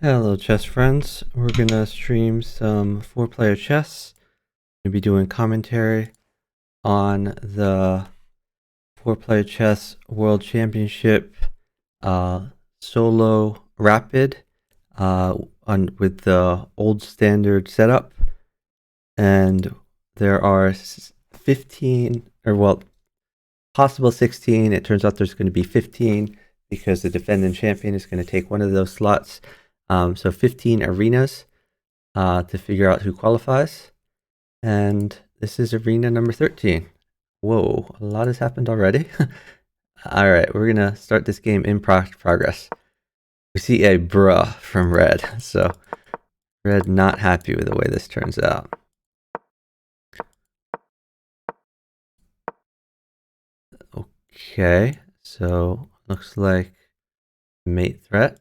Hello chess friends, we're gonna stream some 4-player chess. We'll be doing commentary on the 4-player chess world championship solo rapid with the old standard setup, and there are 15 possible 16. It turns out there's going to be 15 because the defending champion is going to take one of those slots. So 15 arenas to figure out who qualifies. And this is arena number 13. Whoa, a lot has happened already. All right, we're going to start this game in progress. We see a bruh from red. So red not happy with the way this turns out. Okay, so looks like mate threat.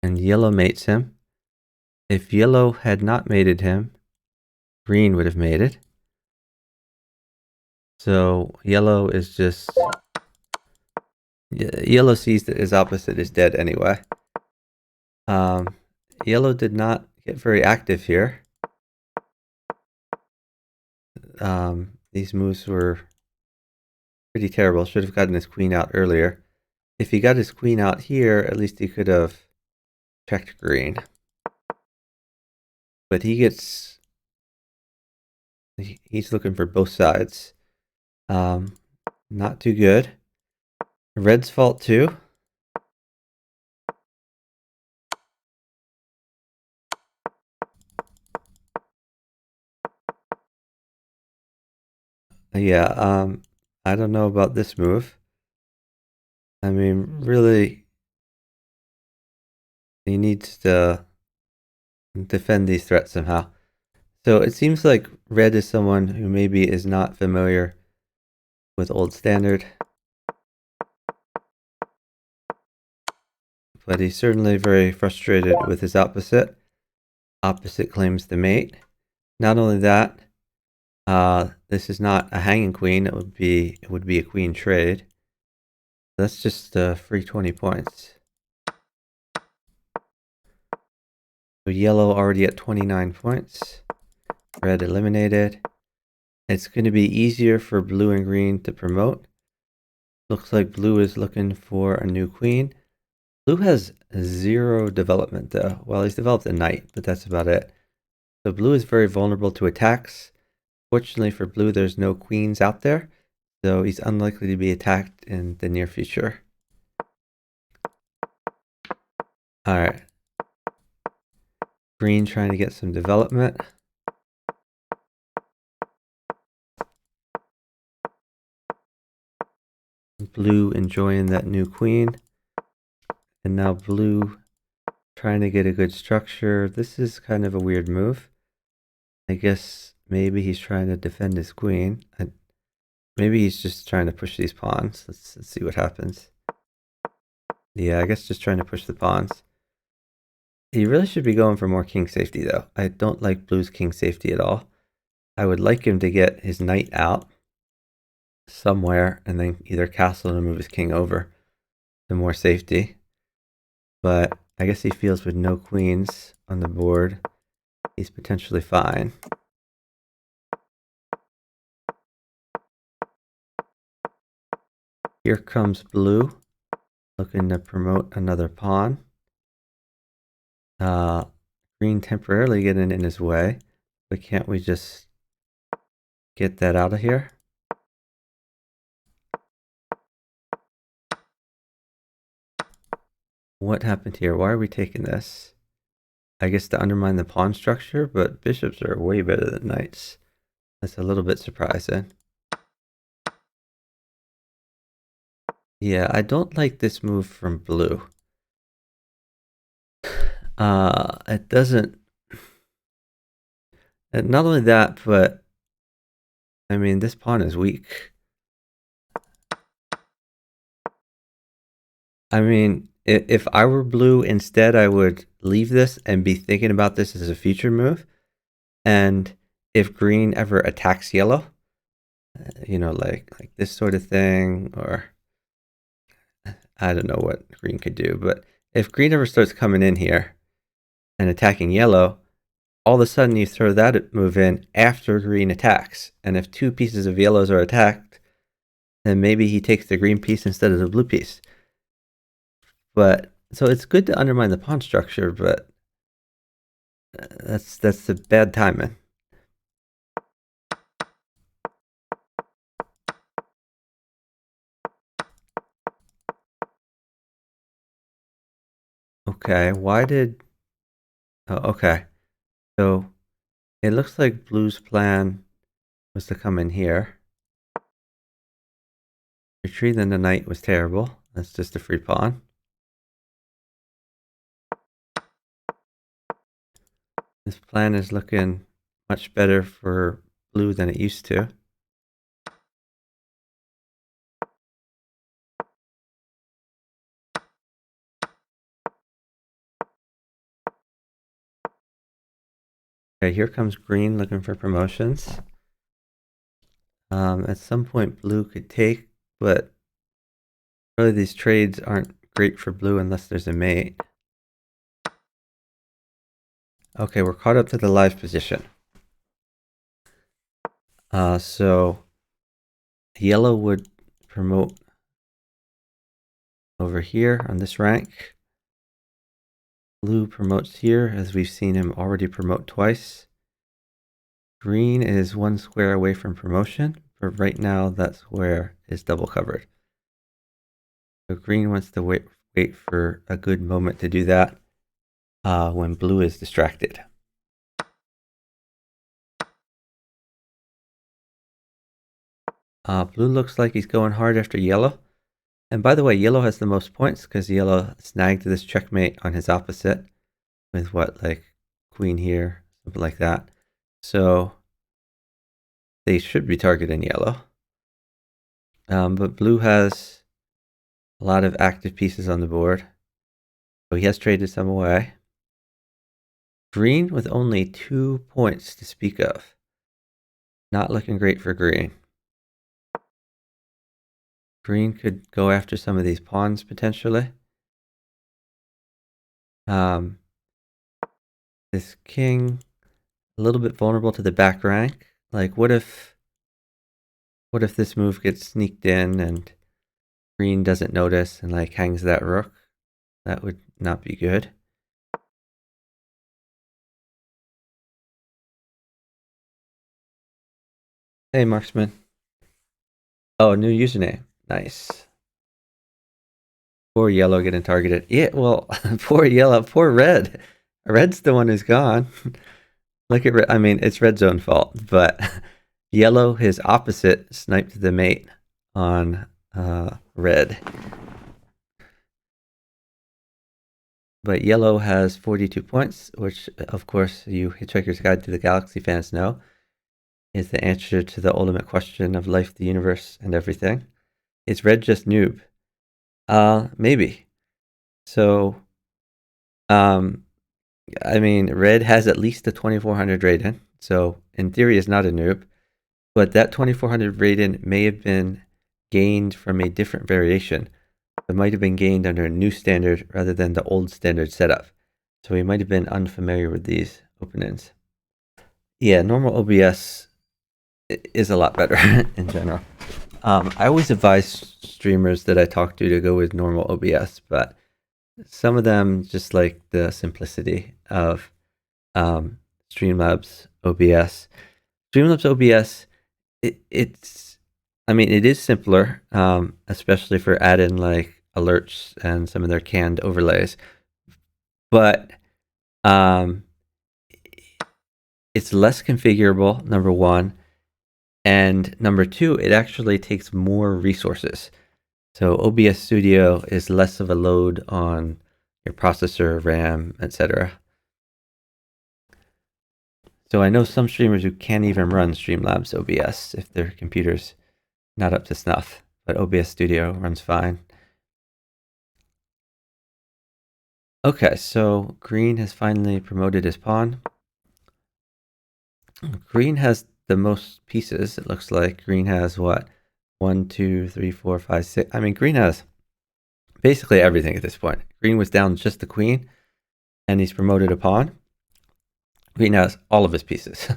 And yellow mates him. If yellow had not mated him, green would have mated. So yellow is just... yellow sees that his opposite is dead anyway. Yellow did not get very active here. These moves were pretty terrible. Should have gotten his queen out earlier. If he got his queen out here, at least he could have checked green. But he's looking for both sides. Not too good. Red's fault too. Yeah, I don't know about this move. I mean, really, he needs to defend these threats somehow. So it seems like red is someone who maybe is not familiar with old standard, but he's certainly very frustrated with his opposite. Opposite claims the mate. Not only that, this is not a hanging queen. It would be a queen trade. That's just free 20 points. So yellow already at 29 points. Red eliminated. It's going to be easier for blue and green to promote. Looks like blue is looking for a new queen. Blue has 0 development though. Well, he's developed a knight, but that's about it. So blue is very vulnerable to attacks. Fortunately for blue, there's no queens out there, so he's unlikely to be attacked in the near future. Alright. Green trying to get some development. Blue enjoying that new queen. And now blue trying to get a good structure. This is kind of a weird move. I guess maybe he's trying to defend his queen. Maybe he's just trying to push these pawns. Let's see what happens. Yeah, I guess just trying to push the pawns. He really should be going for more king safety though. I don't like blue's king safety at all. I would like him to get his knight out somewhere and then either castle or move his king over to more safety. But I guess he feels with no queens on the board, he's potentially fine. Here comes blue, looking to promote another pawn. Green temporarily getting in his way, but can't we just get that out of here? What happened here? Why are we taking this? I guess to undermine the pawn structure, but bishops are way better than knights. That's a little bit surprising. Yeah, I don't like this move from blue. It doesn't... And not only that, but... I mean, this pawn is weak. I mean, if I were blue, instead I would leave this and be thinking about this as a future move. And if green ever attacks yellow, like this sort of thing, or I don't know what green could do. But if green ever starts coming in here and attacking yellow, all of a sudden you throw that move in after green attacks. And if two pieces of yellows are attacked, then maybe he takes the green piece instead of the blue piece. But so it's good to undermine the pawn structure, but that's the bad timing. Okay, why did... Oh, okay. So it looks like blue's plan was to come in here. Retreating the knight was terrible. That's just a free pawn. This plan is looking much better for blue than it used to. Okay, here comes green looking for promotions. At some point blue could take, but really these trades aren't great for blue unless there's a mate. Okay, we're caught up to the live position. So yellow would promote over here on this rank. Blue promotes here, as we've seen him already promote twice. Green is one square away from promotion, but right now that square is double covered. So green wants to wait for a good moment to do that when blue is distracted. Blue looks like he's going hard after yellow. And by the way, yellow has the most points because yellow snagged this checkmate on his opposite with what, like queen here, something like that. So they should be targeting yellow. But blue has a lot of active pieces on the board. So he has traded some away. Green with only 2 points to speak of. Not looking great for green. Green could go after some of these pawns potentially. This king, a little bit vulnerable to the back rank. Like what if this move gets sneaked in and green doesn't notice and like hangs that rook? That would not be good. Hey, Marksman. Oh, new username. Nice. Poor yellow getting targeted. Yeah, well, poor yellow, poor red. Red's the one who's gone. Look at red. I mean, it's red's own fault, but yellow, his opposite, sniped the mate on red. But yellow has 42 points, which, of course, you Hitchhiker's Guide to the Galaxy fans know is the answer to the ultimate question of life, the universe, and everything. Is red just noob? Maybe. So, I mean, red has at least a 2400 rating, so in theory is not a noob, but that 2400 rating may have been gained from a different variation. It might have been gained under a new standard rather than the old standard setup. So he might have been unfamiliar with these openings. Yeah, normal OBS is a lot better in general. I always advise streamers that I talk to go with normal OBS, but some of them just like the simplicity of Streamlabs OBS. Streamlabs OBS, I mean, it is simpler, especially for add-in like alerts and some of their canned overlays, but it's less configurable, number one, and number two, it actually takes more resources. So OBS Studio is less of a load on your processor, RAM, etc. So I know some streamers who can't even run Streamlabs OBS if their computer's not up to snuff, but OBS Studio runs fine. Okay, so green has finally promoted his pawn. Green has the most pieces, it looks like. Green has what? 1, 2, 3, 4, 5, 6. I mean, green has basically everything at this point. Green was down just the queen, and he's promoted a pawn. Green has all of his pieces.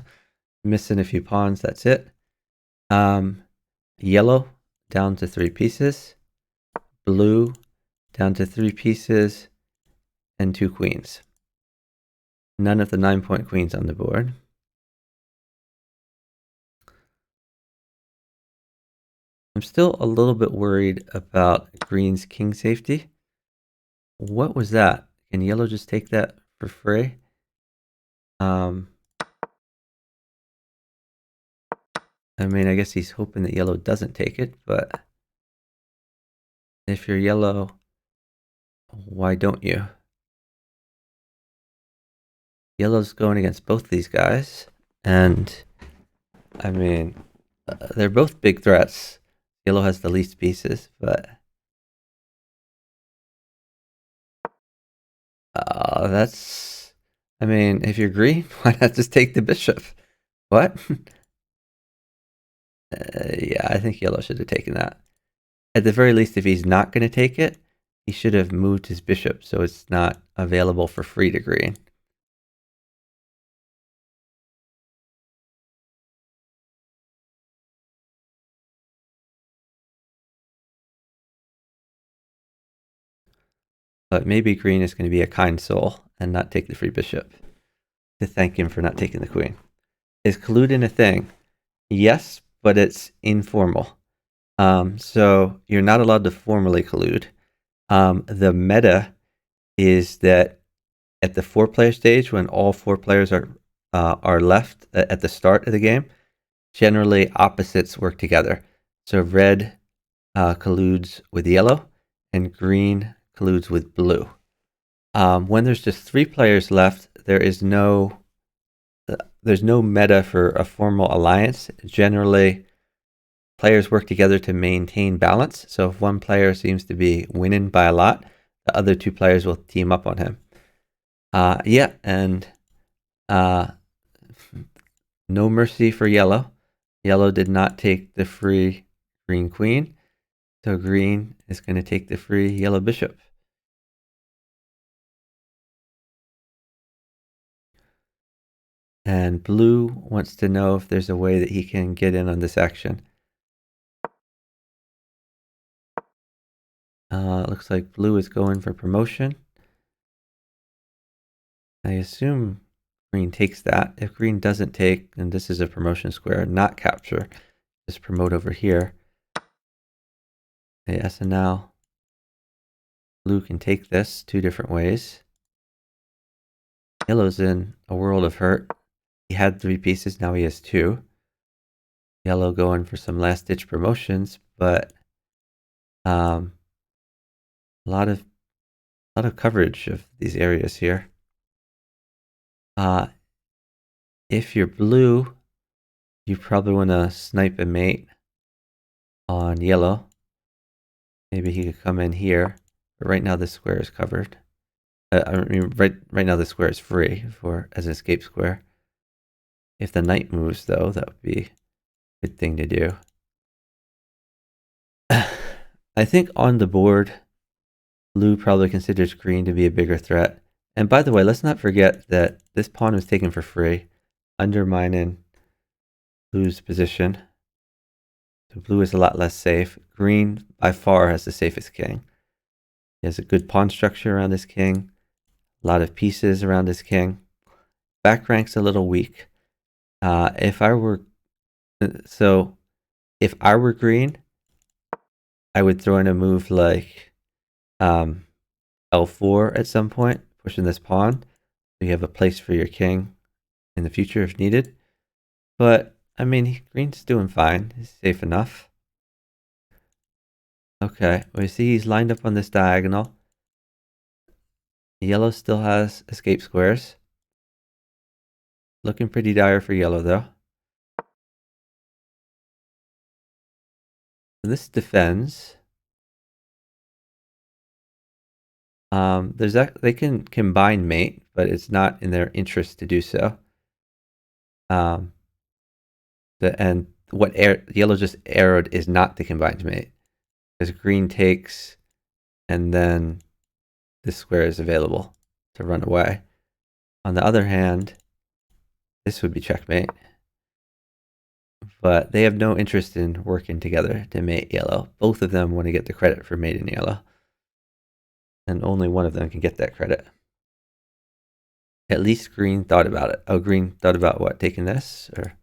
Missing a few pawns, that's it. Yellow down to 3 pieces. Blue down to 3 pieces and 2 queens. None of the 9-point queens on the board. I'm still a little bit worried about green's king safety. What was that? Can yellow just take that for free? I mean, I guess he's hoping that yellow doesn't take it, but if you're yellow, why don't you? Yellow's going against both these guys, and I mean, they're both big threats. Yellow has the least pieces, but that's, I mean, if you're green, why not just take the bishop? What? Yeah, I think yellow should have taken that. At the very least, if he's not going to take it, he should have moved his bishop so it's not available for free to green. But maybe green is going to be a kind soul and not take the free bishop to thank him for not taking the queen. Is colluding a thing? Yes, but it's informal. So you're not allowed to formally collude. The meta is that at the 4-player stage, when all 4 players are left at the start of the game, generally opposites work together. So red colludes with yellow, and green colludes with blue. When there's just 3 players left, there's no meta for a formal alliance. Generally, players work together to maintain balance. So if one player seems to be winning by a lot, the other 2 players will team up on him. Yeah, and no mercy for yellow. Yellow did not take the free green queen, so green is going to take the free yellow bishop. And blue wants to know if there's a way that he can get in on this action. Looks like blue is going for promotion. I assume green takes that. If green doesn't take, then this is a promotion square, not capture. Just promote over here. Yeah, so now blue can take this 2 different ways. Yellow's in a world of hurt. He had 3 pieces, now he has 2. Yellow going for some last-ditch promotions, but a lot of coverage of these areas here. If you're blue, you probably want to snipe a mate on yellow. Maybe he could come in here, but right now this square is covered. I mean, right now this square is free as an escape square. If the knight moves, though, that would be a good thing to do. I think on the board, blue probably considers green to be a bigger threat. And by the way, let's not forget that this pawn was taken for free, undermining blue's position. So blue is a lot less safe. Green, by far, has the safest king. He has a good pawn structure around his king, a lot of pieces around his king. Back rank's a little weak. If I were green, I would throw in a move like L4 at some point, pushing this pawn. So you have a place for your king in the future if needed. But I mean, green's doing fine. He's safe enough. Okay, we see he's lined up on this diagonal. Yellow still has escape squares. Looking pretty dire for yellow, though. This defends. They can combine mate, but it's not in their interest to do so. And what yellow just arrowed is not the combined mate. Because green takes, and then this square is available to run away. On the other hand, this would be checkmate. But they have no interest in working together to mate yellow. Both of them want to get the credit for mating yellow. And only one of them can get that credit. At least green thought about it. Oh, green thought about what? Taking this? Or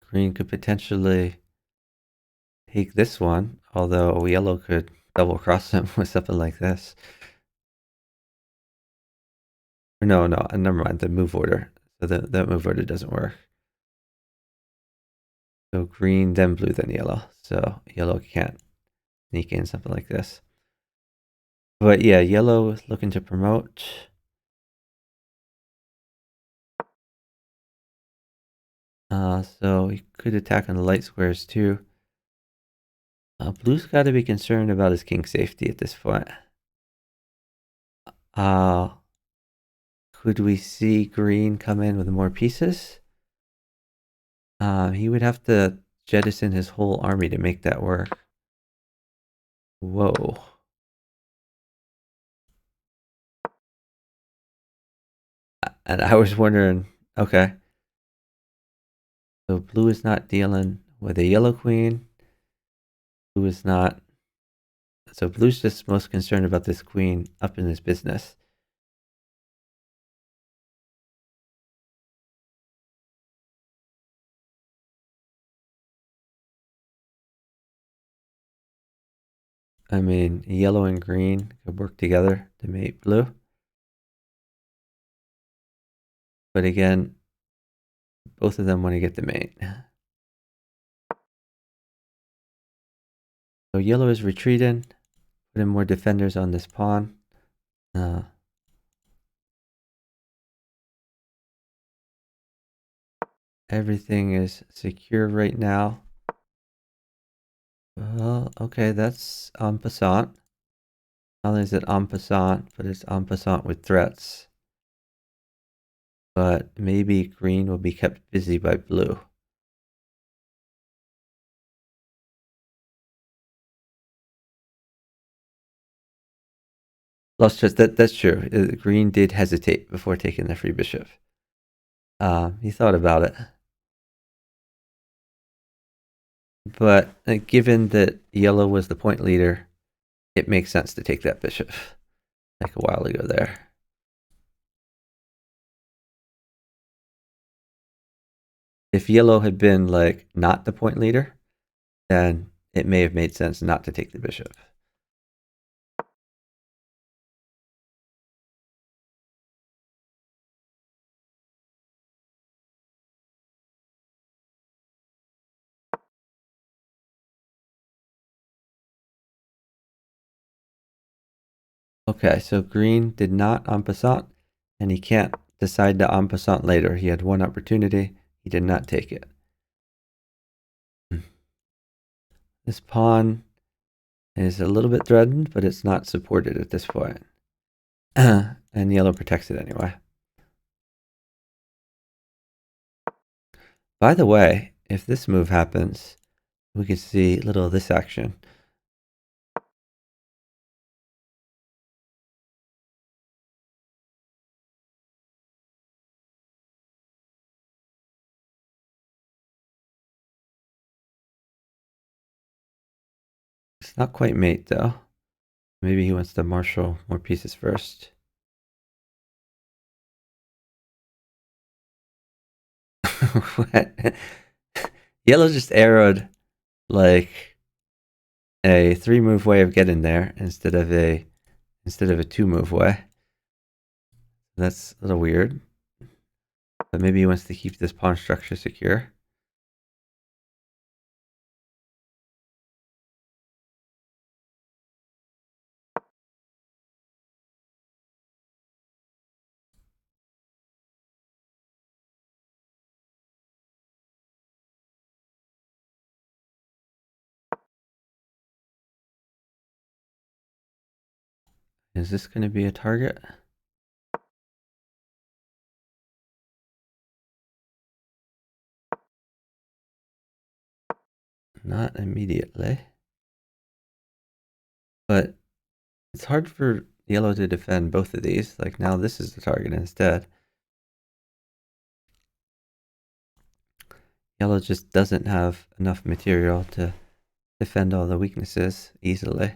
green could potentially take this one, although yellow could double cross him with something like this. No, never mind, the move order. So that move order doesn't work. So green, then blue, then yellow. So yellow can't sneak in something like this. But yeah, yellow is looking to promote. So he could attack on the light squares too. Blue's got to be concerned about his king safety at this point. Could we see green come in with more pieces? He would have to jettison his whole army to make that work. Whoa. And I was wondering, okay. So blue is not dealing with a yellow queen. Blue is not. So blue's just most concerned about this queen up in his business. I mean, yellow and green could work together to mate blue. But again, both of them want to get the mate. So yellow is retreating, putting more defenders on this pawn. Everything is secure right now. Well, okay, that's en passant. Not only is it en passant, but it's en passant with threats. But maybe green will be kept busy by blue. Lost trust, that's true. Green did hesitate before taking the free bishop. He thought about it. But given that yellow was the point leader, it makes sense to take that bishop, like a while ago there. If yellow had been like not the point leader, then it may have made sense not to take the bishop. Okay, so green did not en passant, and he can't decide to en passant later. He had one opportunity, he did not take it. This pawn is a little bit threatened, but it's not supported at this point. And yellow protects it anyway. By the way, if this move happens, we can see a little of this action. It's not quite mate though. Maybe he wants to marshal more pieces first. Yellow just arrowed like a 3-move way of getting there instead of a 2-move way. That's a little weird. But maybe he wants to keep this pawn structure secure. Is this going to be a target? not immediately. But it's hard for yellow to defend both of these. Like now this is the target instead. Yellow just doesn't have enough material to defend all the weaknesses easily.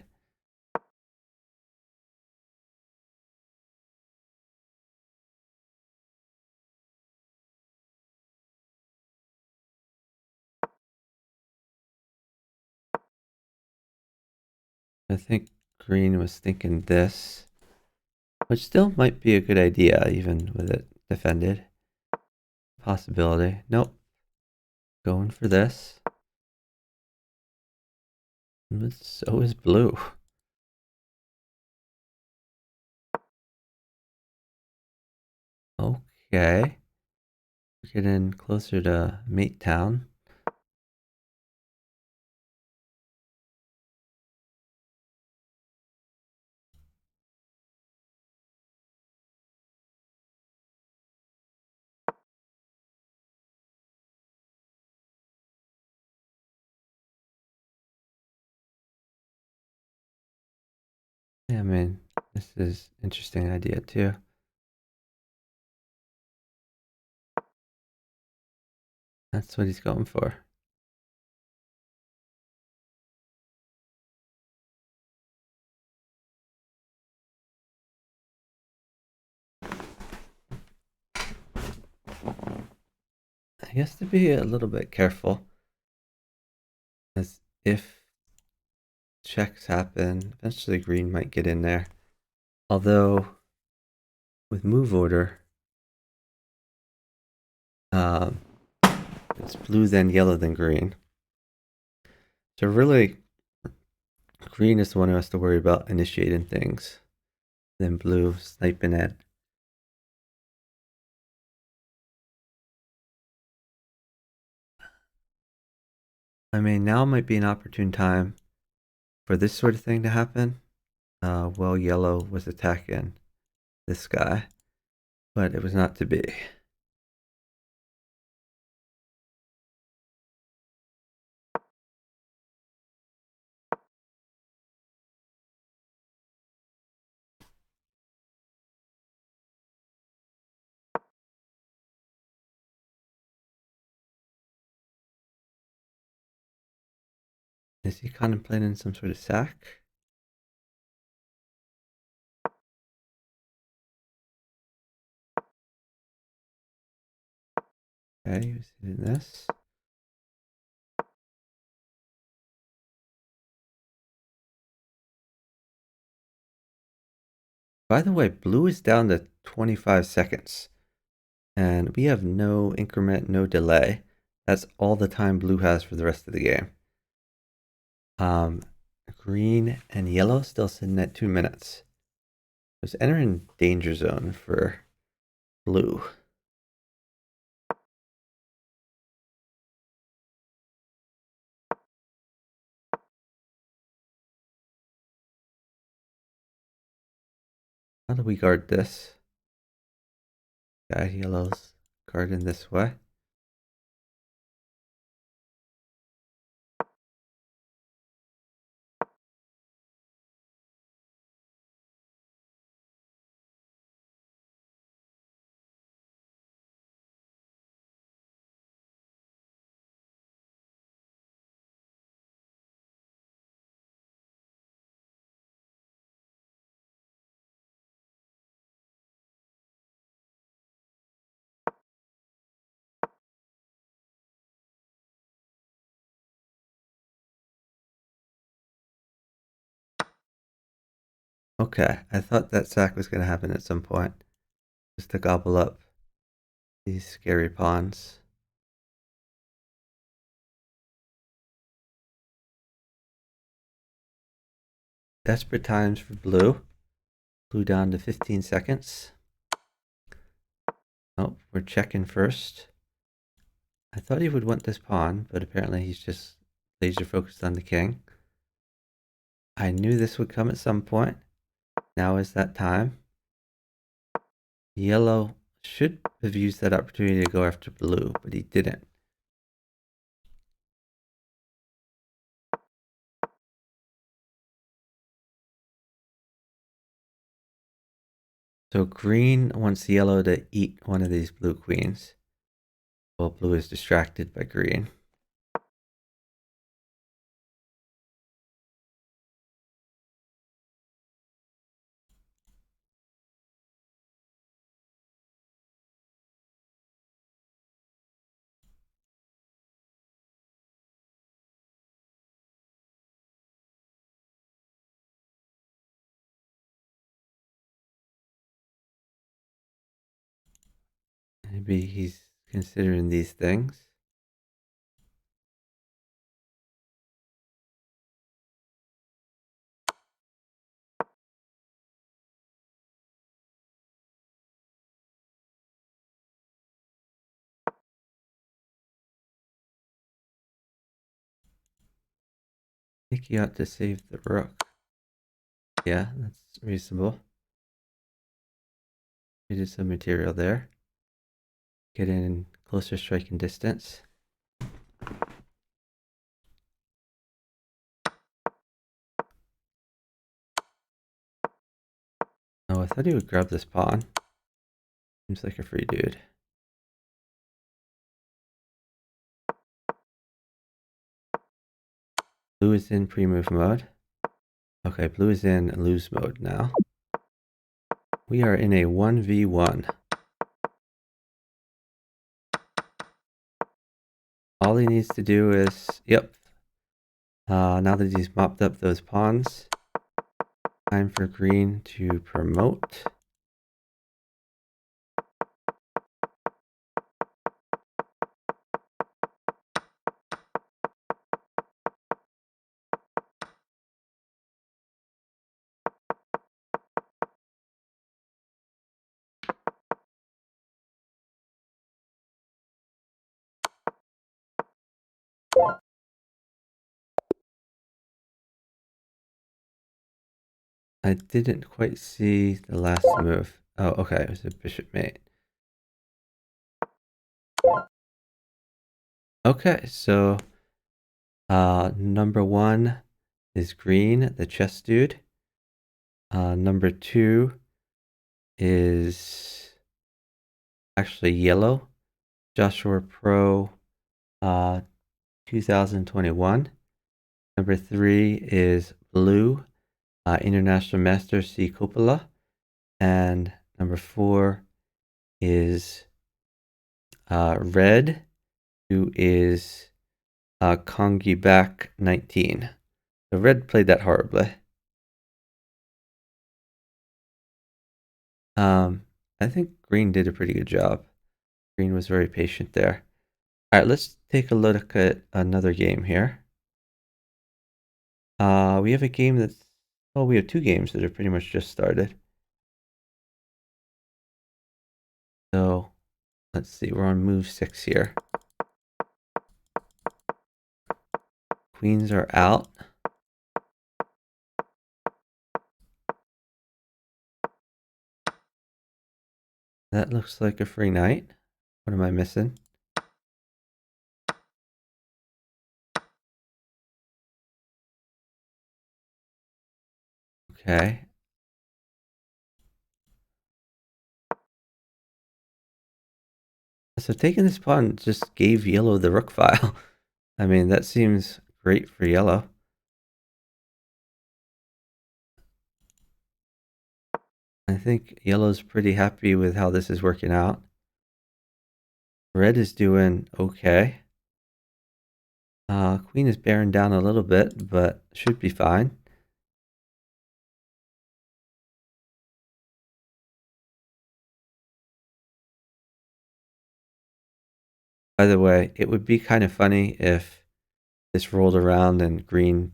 I think green was thinking this, which still might be a good idea even with it defended. Possibility. Nope. Going for this. But so is blue. Okay. We're getting closer to Mate Town. Yeah, I mean, this is an interesting idea too. That's what he's going for. I guess to be a little bit careful, as if checks happen, eventually green might get in there. Although, with move order, it's blue then yellow then green. So really, green is the one who has to worry about initiating things. Then blue sniping it. I mean, now might be an opportune time for this sort of thing to happen. While yellow was attacking this guy, but it was not to be. Is he contemplating some sort of sack? Okay, he was hitting this. By the way, blue is down to 25 seconds. And we have no increment, no delay. That's all the time blue has for the rest of the game. Green and yellow still sitting at 2 minutes. It's entering danger zone for blue. How do we guard this? Yellow's guarding this way. Okay, I thought that sack was going to happen at some point. Just to gobble up these scary pawns. Desperate times for blue. Blue down to 15 seconds. Oh, we're checking first. I thought he would want this pawn, but apparently he's just laser focused on the king. I knew this would come at some point. Now is that time. Yellow should have used that opportunity to go after blue, but he didn't. So green wants yellow to eat one of these blue queens. Well, blue is distracted by green. Maybe he's considering these things. I think he ought to save the rook. Yeah, that's reasonable. He did some material there. Get in closer striking distance. Oh, I thought he would grab this pawn. Seems like a free dude. Blue is in pre-move mode. Okay, blue is in lose mode now. We are in a 1v1. All he needs to do is, yep. Now that he's mopped up those pawns, time for green to promote. I didn't quite see the last move. Oh, okay, it was a bishop mate. Okay, so number one is green, the chess dude. Number two is actually yellow, Joshua Pro 2021. Number three is blue, International Master C. Coppola. And number four is red, who is Kongi back 19. So red played that horribly. I think green did a pretty good job. Green was very patient there. All right, let's take a look at another game here. We have a game that's, well, we have two games that are pretty much just started. So let's see, we're on move 6 here. Queens are out. That looks like a free knight. What am I missing? Okay. So taking this pawn just gave yellow the rook file. I mean, that seems great for yellow. I think yellow's pretty happy with how this is working out. Red is doing okay. Queen is bearing down a little bit, but should be fine. By the way, it would be kind of funny if this rolled around and green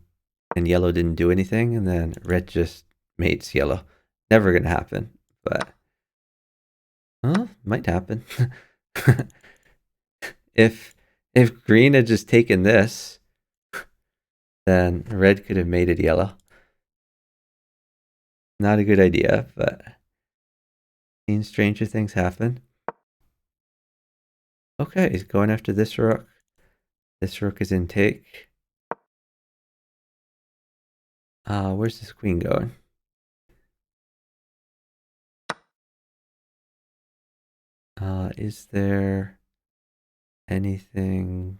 and yellow didn't do anything, and then red just mates yellow. Never gonna happen, but might happen. if green had just taken this, then red could have mated yellow. Not a good idea, but seen stranger things happen. Okay, he's going after this rook. This rook is in take. Where's this queen going? Is there anything?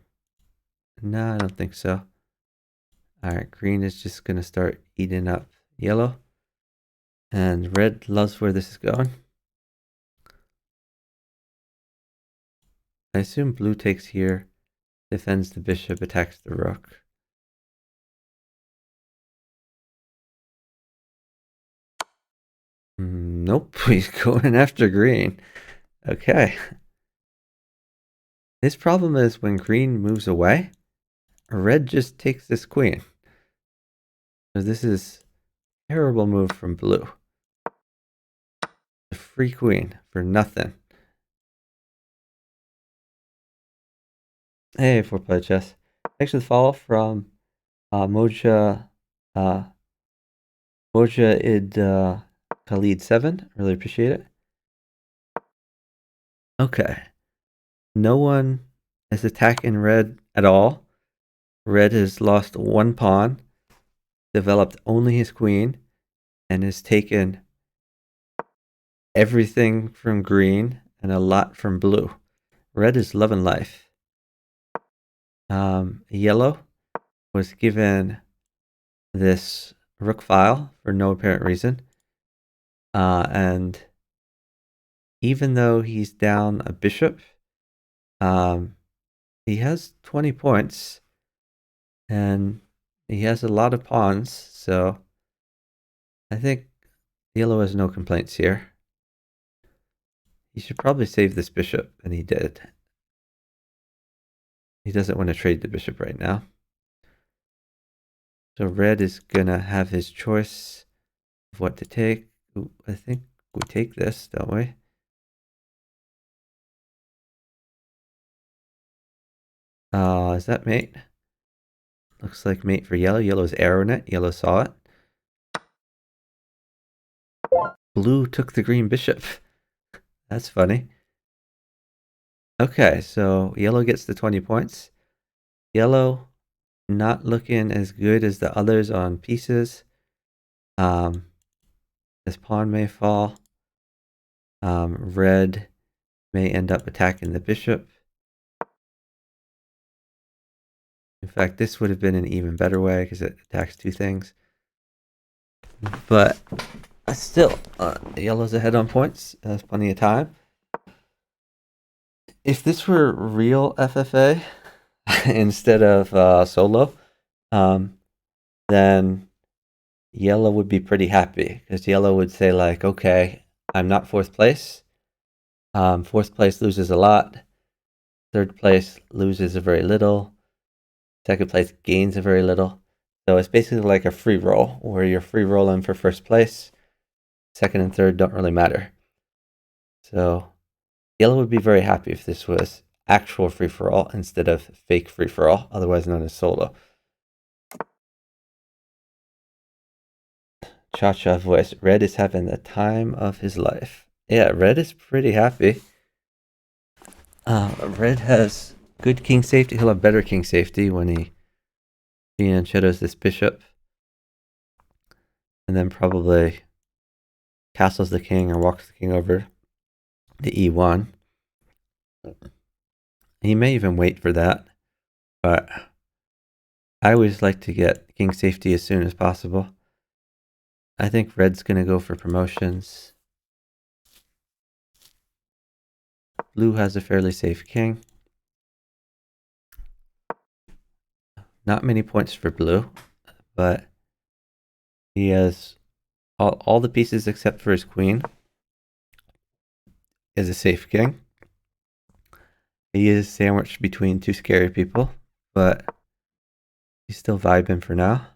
No, I don't think so. All right, green is just gonna start eating up yellow. And red loves where this is going. I assume blue takes here, defends the bishop, attacks the rook. Nope, he's going after green. Okay. His problem is when green moves away, red just takes this queen. So this is a terrible move from blue. A free queen for nothing. Hey, 4Play Chess. Thanks for the follow from Moja Id Khalid 7. Really appreciate it. Okay. No one is attacking red at all. Red has lost one pawn, developed only his queen, and has taken everything from green and a lot from blue. Red is loving life. Yellow was given this rook file for no apparent reason. And even though he's down a bishop, he has 20 points and he has a lot of pawns, so I think yellow has no complaints here. He should probably save this bishop, and he did. He doesn't want to trade the bishop right now. So red is gonna have his choice of what to take. Ooh, I think we take this, don't we? Is that mate? Looks like mate for yellow. Yellow's arrowing it. Yellow saw it. Blue took the green bishop. That's funny. Okay, so yellow gets the 20 points. Yellow not looking as good as the others on pieces. This pawn may fall. Red may end up attacking the bishop. In fact, this would have been an even better way because it attacks two things. But still, yellow's ahead on points. Has plenty of time. If this were real FFA instead of solo, then yellow would be pretty happy because yellow would say like, okay, I'm not fourth place. Fourth place loses a lot. Third place loses a very little. Second place gains a very little. So it's basically like a free roll where you're free rolling for first place. Second and third don't really matter. So yellow would be very happy if this was actual free-for-all instead of fake free-for-all, otherwise known as solo. Cha-cha voice. Red is having the time of his life. Yeah, red is pretty happy. Red has good king safety. He'll have better king safety when he shadows this bishop. And then probably castles the king and walks the king over the e1. He may even wait for that, but I always like to get king safety as soon as possible. I think red's going to go for promotions. Blue has a fairly safe king. Not many points for blue, but he has all the pieces except for his queen. Is a safe king. He is sandwiched between two scary people, but he's still vibing for now.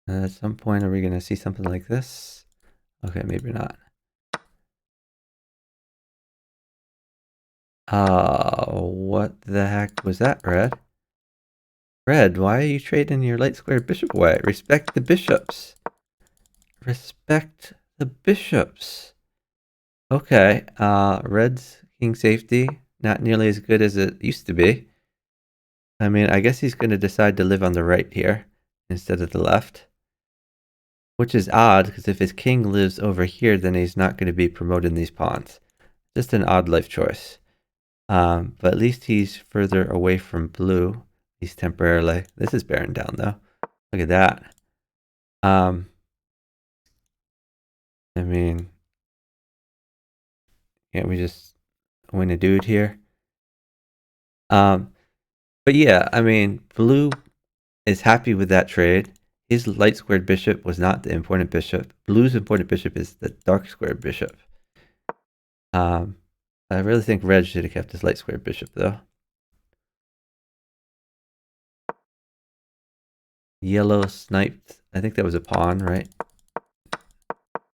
At some point, are we going to see something like this? Okay, maybe not. What the heck was that, Red? Red, why are you trading your light squared bishop away? Respect the bishops. Respect the bishops. Okay, Red's king safety, not nearly as good as it used to be. I mean, I guess he's going to decide to live on the right here instead of the left. Which is odd, because if his king lives over here, then he's not going to be promoting these pawns. Just an odd life choice. But at least he's further away from blue. He's temporarily. This is bearing down, though. Look at that. I mean, can't we just win a dude here? But yeah, I mean, blue is happy with that trade. His light squared bishop was not the important bishop. Blue's important bishop is the dark squared bishop. I really think red should have kept his light squared bishop, though. Yellow sniped. I think that was a pawn, right?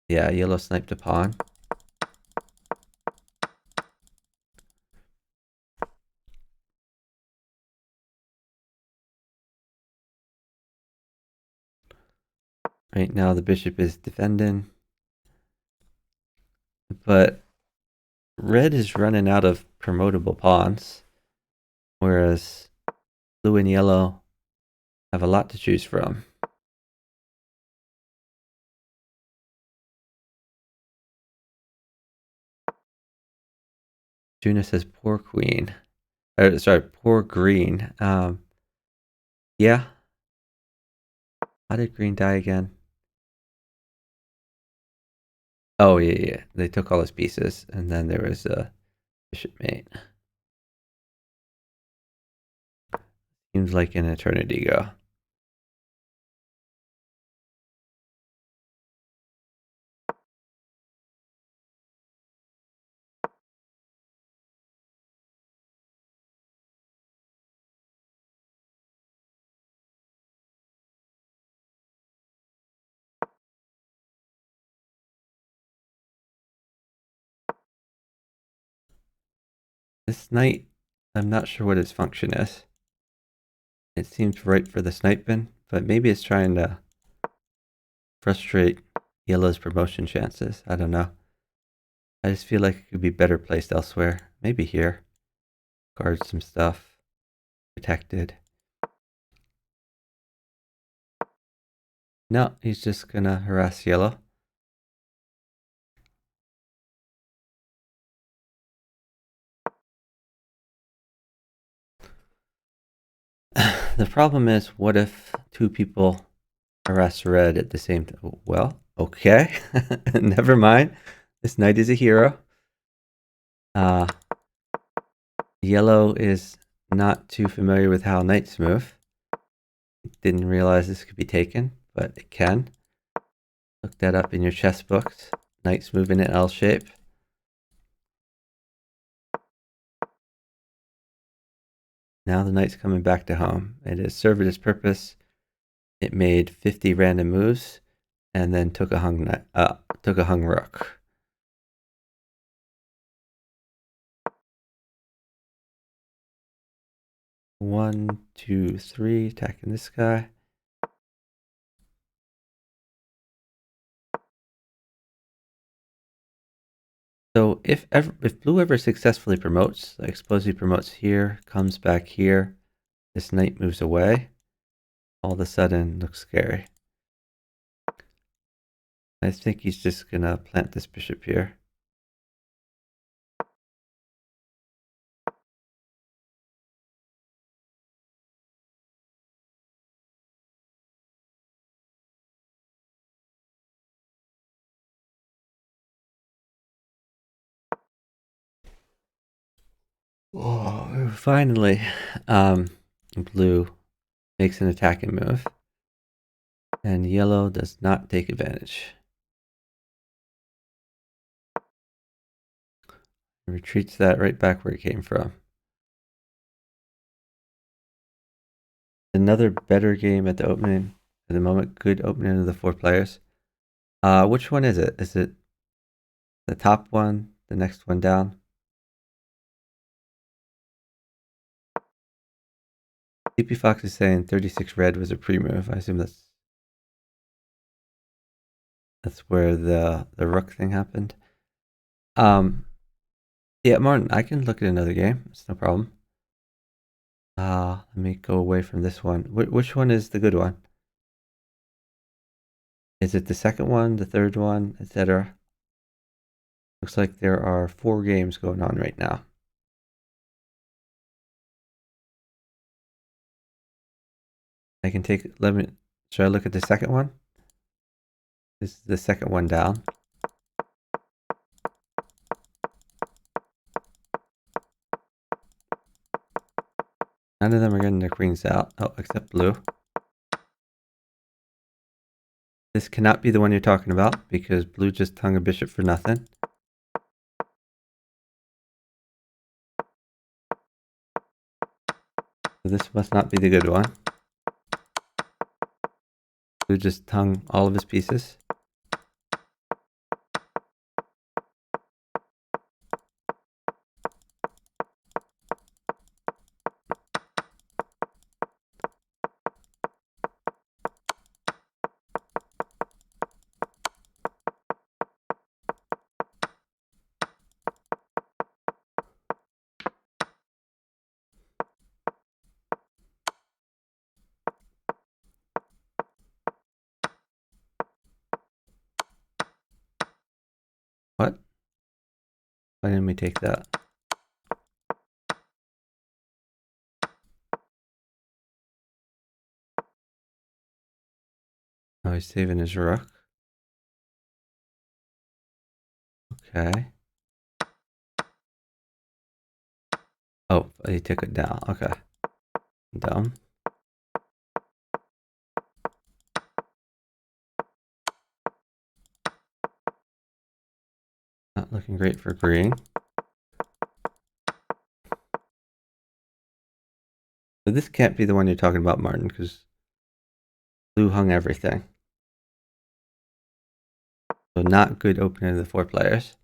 Yeah, yellow sniped a pawn. Right now the bishop is defending. But red is running out of promotable pawns. Whereas blue and yellow have a lot to choose from. Juna says poor queen. Sorry, poor green. Yeah. How did green die again? Oh, yeah. They took all his pieces, and then there was a bishop mate. Seems like an eternity ago. This knight, I'm not sure what its function is. It seems right for the sniping, but maybe it's trying to frustrate yellow's promotion chances. I don't know. I just feel like it could be better placed elsewhere. Maybe here. Guard some stuff. Protected. No, he's just gonna harass yellow. The problem is, what if two people harass red at the same time? Well, okay. Never mind. This knight is a hero. Yellow is not too familiar with how knights move. Didn't realize this could be taken, but it can. Look that up in your chess books. Knights move in an L shape. Now the knight's coming back to home. It has served its purpose. It made 50 random moves, and then took a hung rook. One, two, three, attacking this guy. So if blue ever successfully promotes, like suppose he promotes here, comes back here, this knight moves away, all of a sudden looks scary. I think he's just gonna plant this bishop here. Oh, finally, blue makes an attacking move, and yellow does not take advantage. Retreats that right back where it came from. Another better game at the opening. At the moment, good opening of the 4 players. Which one is it? Is it the top one? The next one down? CP Fox is saying 36 red was a pre-move. I assume that's where the rook thing happened. Yeah, Martin, I can look at another game. It's no problem. Let me go away from this one. Which one is the good one? Is it the second one, the third one, etc.? Looks like there are 4 games going on right now. I can take, should I look at the second one? This is the second one down. None of them are getting their queens out. Oh, except blue. This cannot be the one you're talking about because blue just hung a bishop for nothing. So this must not be the good one. Blue just hung all of his pieces. What? Why didn't we take that? Oh, he's saving his rook. Okay. Oh, he took it down. Okay. Down. Not looking great for green. So this can't be the one you're talking about, Martin, because blue hung everything. So not good opening to the 4 players.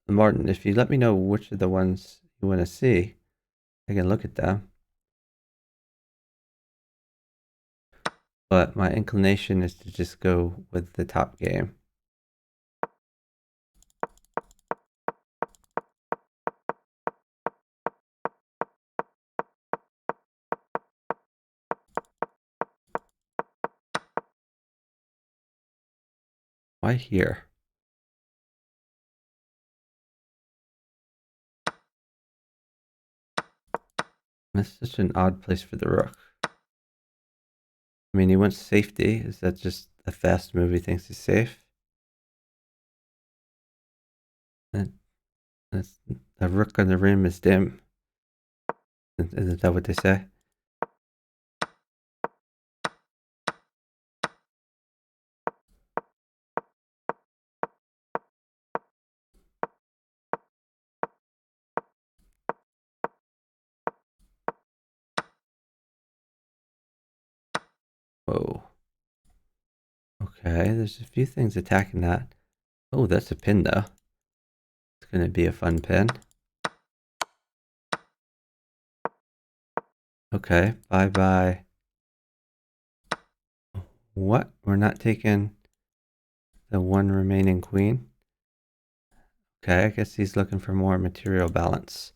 Martin, if you let me know which of the ones you want to see, I can look at them. But my inclination is to just go with the top game. Why here? That's such an odd place for the rook. I mean, he wants safety. Is that just a fast move he thinks he's safe? And that's, a rook on the rim is dim. Isn't that what they say? Whoa. Okay, there's a few things attacking that. Oh, that's a pin though. It's going to be a fun pin. Okay, bye-bye. What? We're not taking the one remaining queen? Okay, I guess he's looking for more material balance.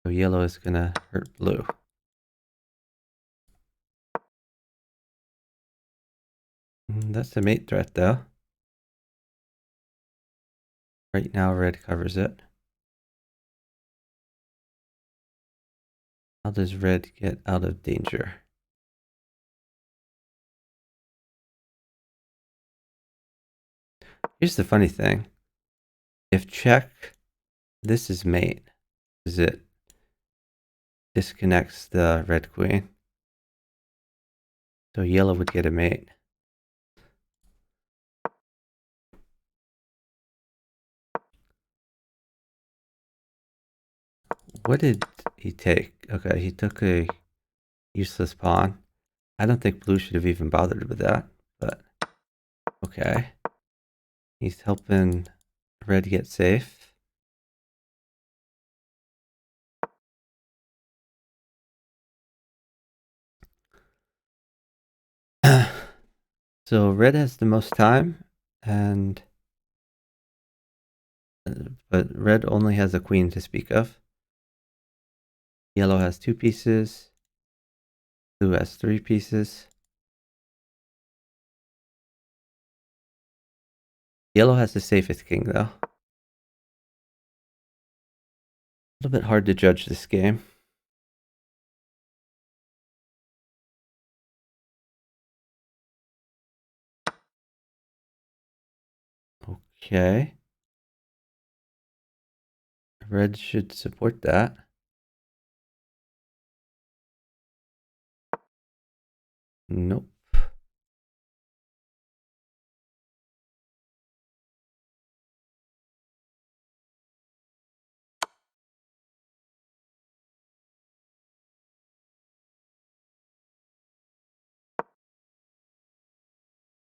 So yellow is going to hurt blue. That's a mate threat though. Right now red covers it. How does red get out of danger? Here's the funny thing. If check, this is mate. Is it disconnects the red queen? So yellow would get a mate. What did he take? Okay, he took a useless pawn. I don't think blue should have even bothered with that, but okay. He's helping red get safe. So red has the most time, and but red only has a queen to speak of. Yellow has 2 pieces. Blue has 3 pieces. Yellow has the safest king, though. A little bit hard to judge this game. Okay. Red should support that. Nope.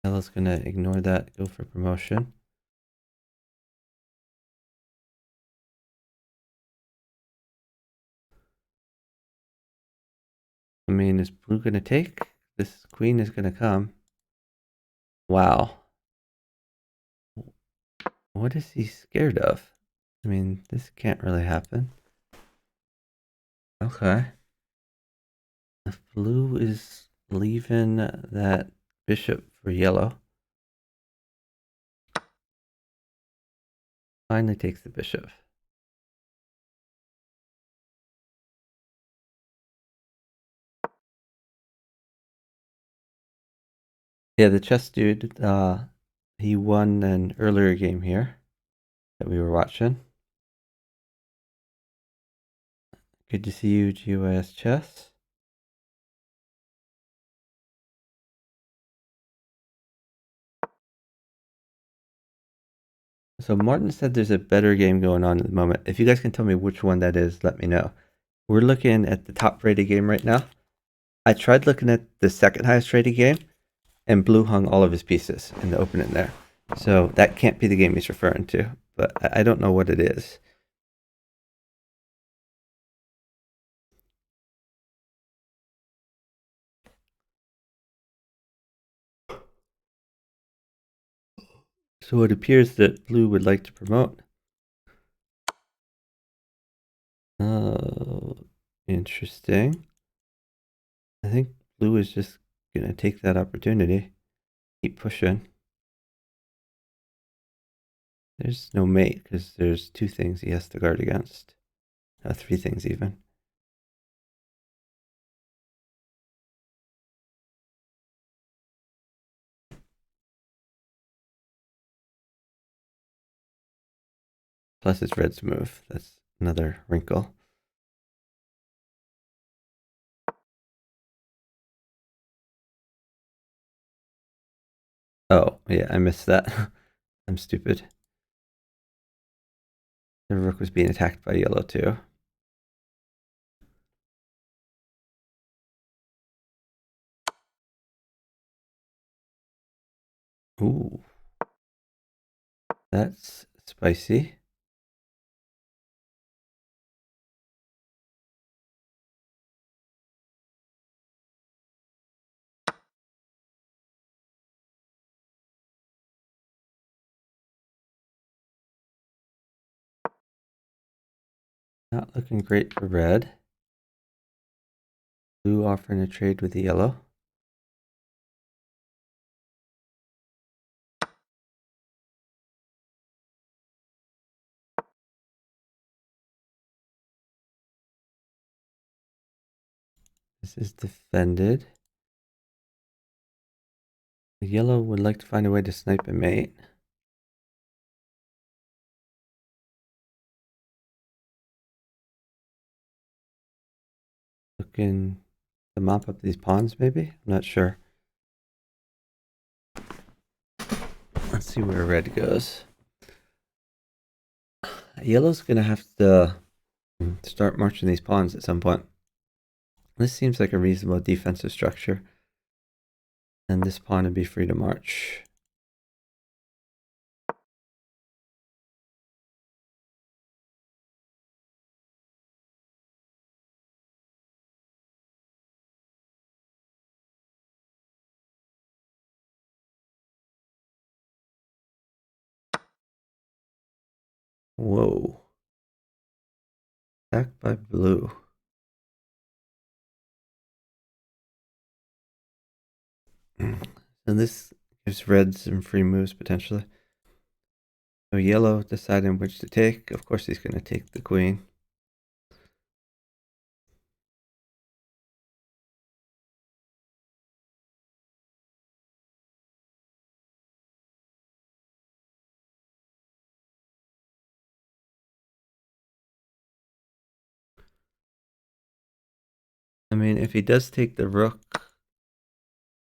Yellow's gonna ignore that, go for promotion. I mean, is blue gonna take? This queen is gonna come. Wow. What is he scared of? I mean, this can't really happen. Okay. If blue is leaving that bishop for yellow, finally takes the bishop. Yeah, the chess dude, he won an earlier game here that we were watching. Good to see you, GOS Chess. So Martin said there's a better game going on at the moment. If you guys can tell me which one that is, let me know. We're looking at the top rated game right now. I tried looking at the second highest rated game, and blue hung all of his pieces in the opening there. So that can't be the game he's referring to, but I don't know what it is. So it appears that blue would like to promote. Oh, interesting. I think blue is just going to take that opportunity. Keep pushing. There's no mate because there's 2 things he has to guard against. 3 things even. Plus it's red's move. That's another wrinkle. Oh, yeah, I missed that. I'm stupid. The rook was being attacked by yellow too. Ooh. That's spicy. Not looking great for red. Blue offering a trade with the yellow. This is defended. The yellow would like to find a way to snipe a mate. Looking to mop up these pawns, maybe? I'm not sure. Let's see where red goes. Yellow's gonna have to start marching these pawns at some point. This seems like a reasonable defensive structure. And this pawn would be free to march. Whoa. Attacked by blue. And this gives red some free moves potentially. So yellow deciding which to take. Of course he's going to take the queen. I mean, if he does take the rook,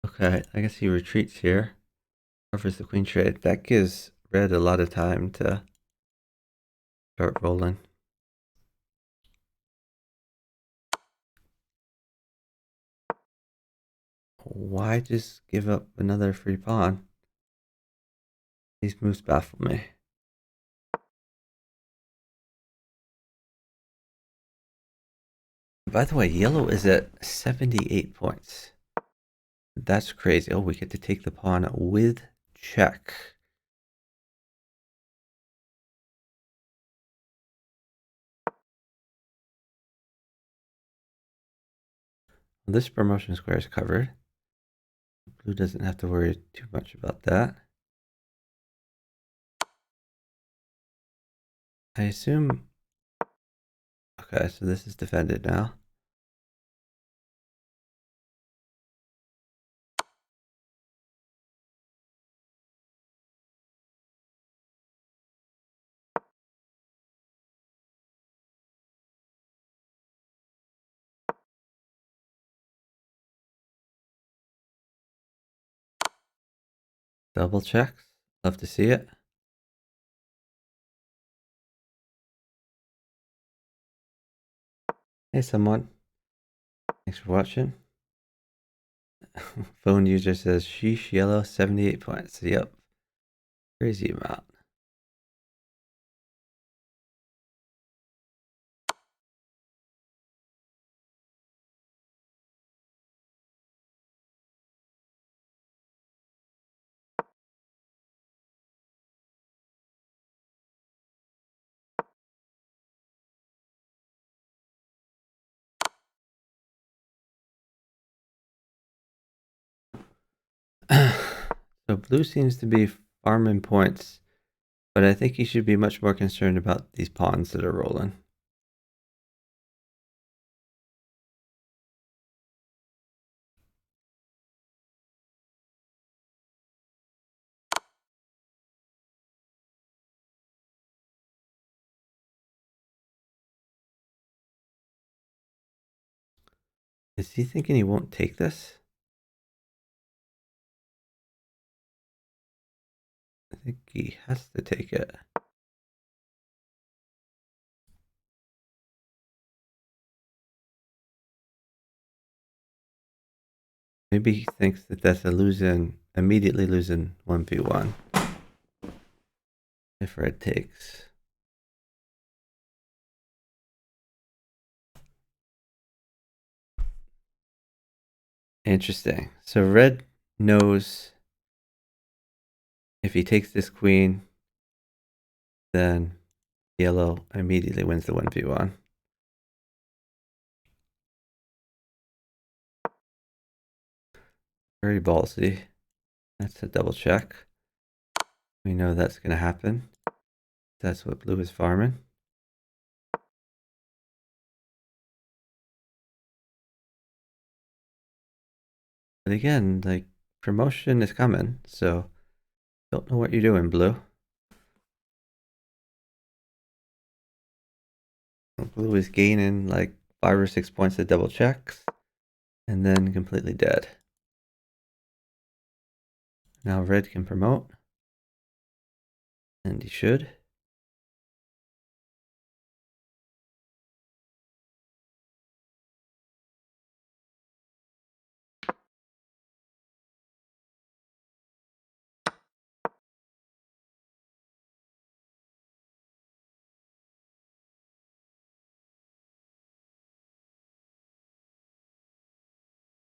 okay, I guess he retreats here. Offers the queen trade. That gives red a lot of time to start rolling. Why just give up another free pawn? These moves baffle me. By the way, yellow is at 78 points. That's crazy. Oh, we get to take the pawn with check. This promotion square is covered. Blue doesn't have to worry too much about that. I assume... Okay, so this is defended now. Double checks. Love to see it. Hey, someone. Thanks for watching. Phone user says, sheesh, yellow, 78 points. Yep. Crazy amount. So blue seems to be farming points, but I think he should be much more concerned about these pawns that are rolling. Is he thinking he won't take this? I think he has to take it. Maybe he thinks that that's a immediately losing 1v1 if red takes. Interesting. So red knows if he takes this queen, then yellow immediately wins the 1v1. Very ballsy. That's a double check. We know that's going to happen. That's what blue is farming. But again, like, promotion is coming, so don't know what you're doing, blue. Blue is gaining like 5 or 6 points of double checks, and then completely dead. Now red can promote, and he should.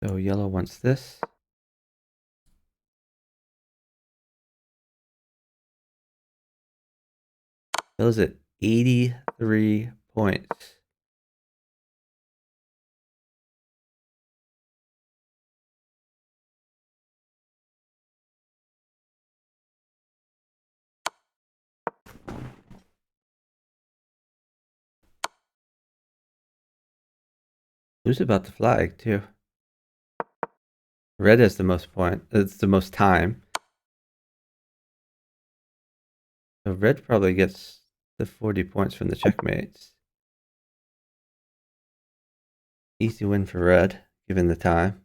So yellow wants this. Kills it 83 points. Who's about the flag, too? Red has the most point. It's the most time. So red probably gets the 40 points from the checkmates. Easy win for red, given the time.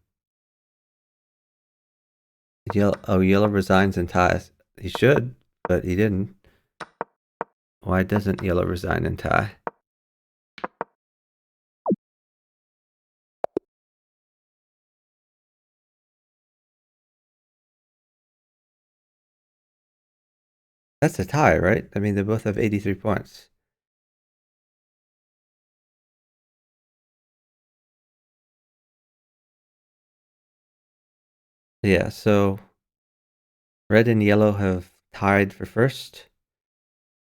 Yellow resigns and ties. He should, but he didn't. Why doesn't yellow resign and tie? That's a tie, right? I mean, they both have 83 points. Yeah, so red and yellow have tied for first.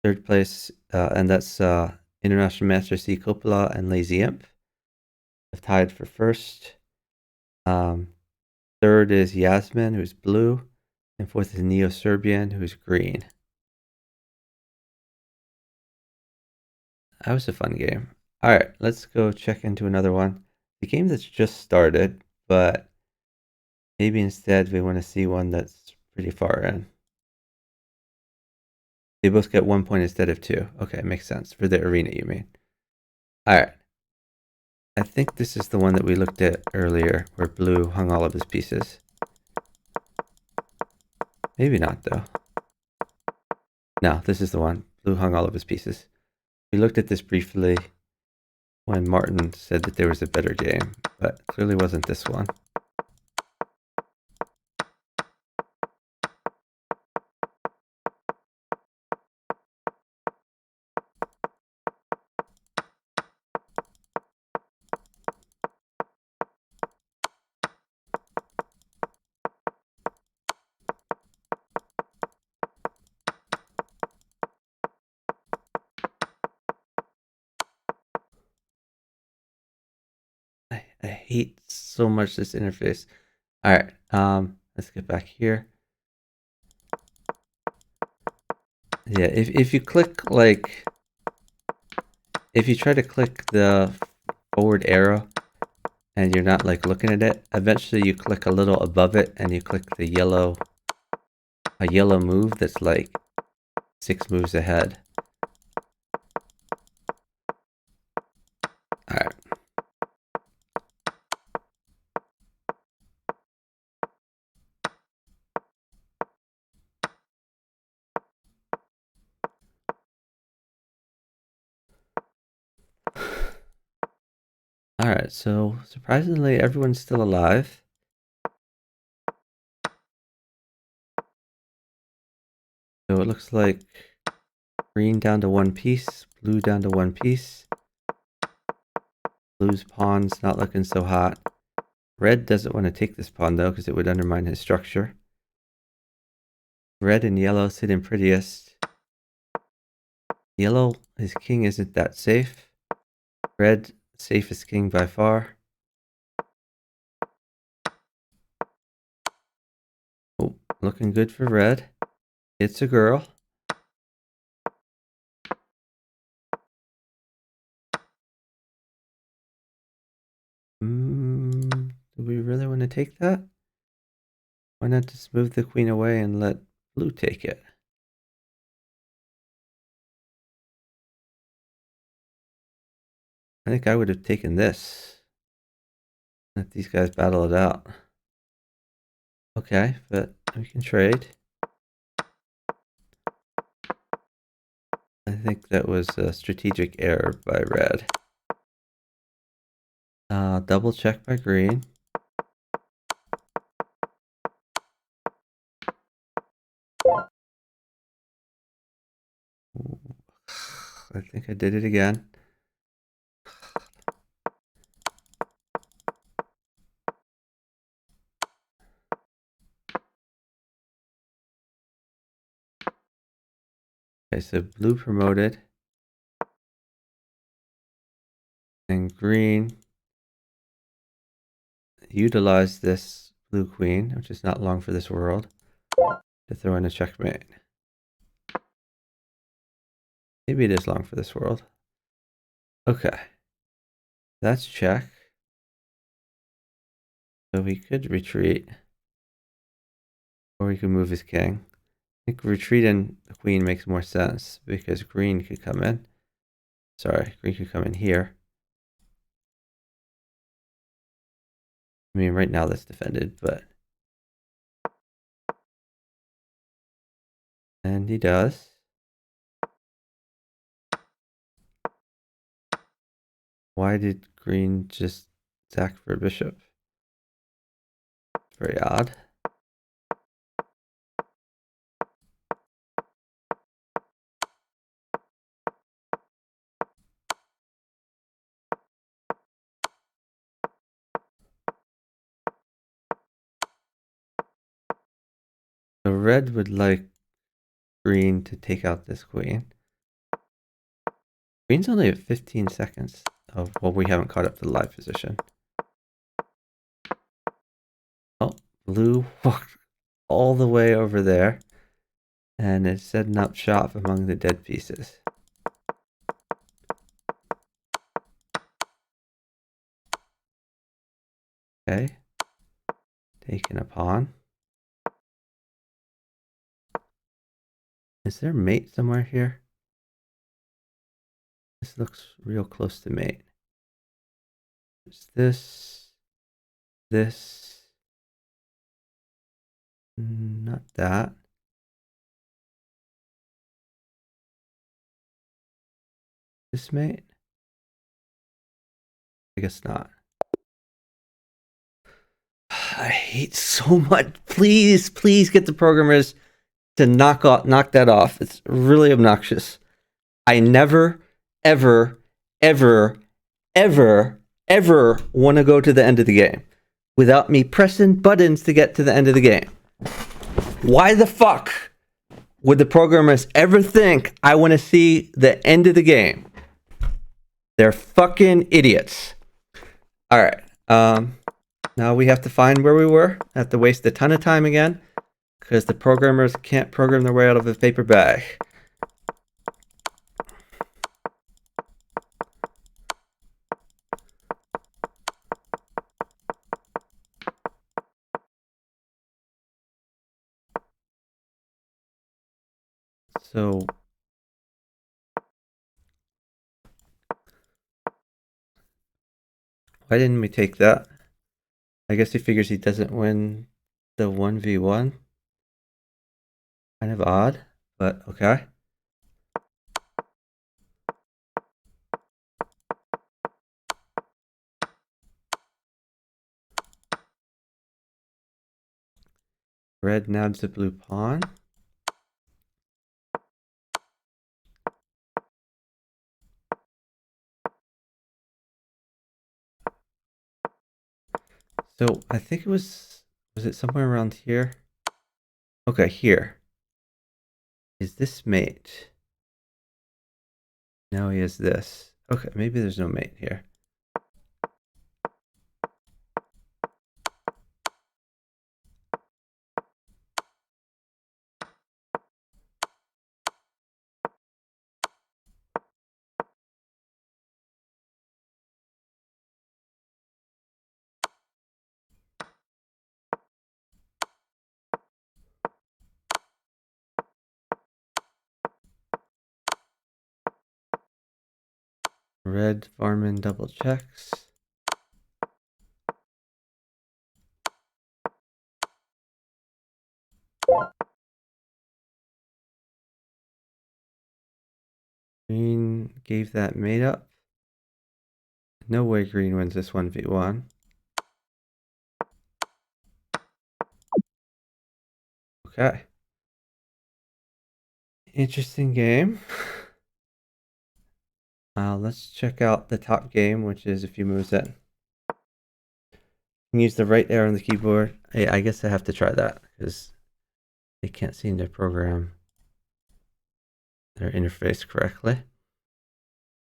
Third place, and that's International Master C. Coppola and Lazy Imp have tied for first. Third is Yasmin, who's blue, and fourth is Neo-Serbian, who's green. That was a fun game. All right, let's go check into another one. The game that's just started, but maybe instead we want to see one that's pretty far in. They both get 1 point instead of 2. Okay, makes sense. For the arena, you mean. All right. I think this is the one that we looked at earlier, where blue hung all of his pieces. Maybe not, though. No, this is the one. Blue hung all of his pieces. We looked at this briefly when Martin said that there was a better game, but clearly wasn't this one. I hate so much this interface. All right, let's get back here. Yeah, if you click like, if you try to click the forward arrow and you're not like looking at it, eventually you click a little above it and you click the yellow, a yellow move that's like 6 moves ahead. All right. All right, so surprisingly, everyone's still alive. So it looks like green down to 1 piece, blue down to 1 piece. Blue's pawn's not looking so hot. Red doesn't want to take this pawn though, because it would undermine his structure. Red and yellow sit in prettiest. Yellow, his king isn't that safe. Red, safest king by far. Oh, looking good for red. It's a girl. Do we really want to take that? Why not just move the queen away and let blue take it? I think I would have taken this. Let these guys battle it out. Okay, but we can trade. I think that was a strategic error by red. Double check by green. I think I did it again. Okay, so blue promoted. And green utilized this blue queen, which is not long for this world, to throw in a checkmate. Maybe it is long for this world. Okay. That's check. So he could retreat. Or he could move his king. I think retreating the queen makes more sense because green could come in. Sorry, green could come in here. I mean, right now that's defended, but... And he does. Why did green just sack for a bishop? Very odd. So red would like green to take out this queen. Green's only at 15 seconds. Oh, well, we haven't caught up to the live position. Oh, blue walked all the way over there. And it's setting up shop among the dead pieces. Okay. Taking a pawn. Is there mate somewhere here? This looks real close to mate. It's this. Not that. This mate? I guess not. I hate so much. Please get the programmers to knock that off. It's really obnoxious. I never, ever want to go to the end of the game without me pressing buttons to get to the end of the game. Why the fuck would the programmers ever think I want to see the end of the game? They're fucking idiots. All right. Now we have to find where we were. I have to waste a ton of time again because the programmers can't program their way out of a paper bag. So why didn't we take that? I guess he figures he doesn't win the 1v1. Kind of odd, but okay. Red nabs the blue pawn. So I think it was it somewhere around here? Okay, here. Is this mate? No, he has this. Okay, maybe there's no mate here. Red Varman double checks. Green gave that mate up. No way green wins this 1v1. Okay. Interesting game. Let's check out the top game, which is a few moves in. You can use the right arrow on the keyboard. I guess I have to try that because they can't seem to program their interface correctly.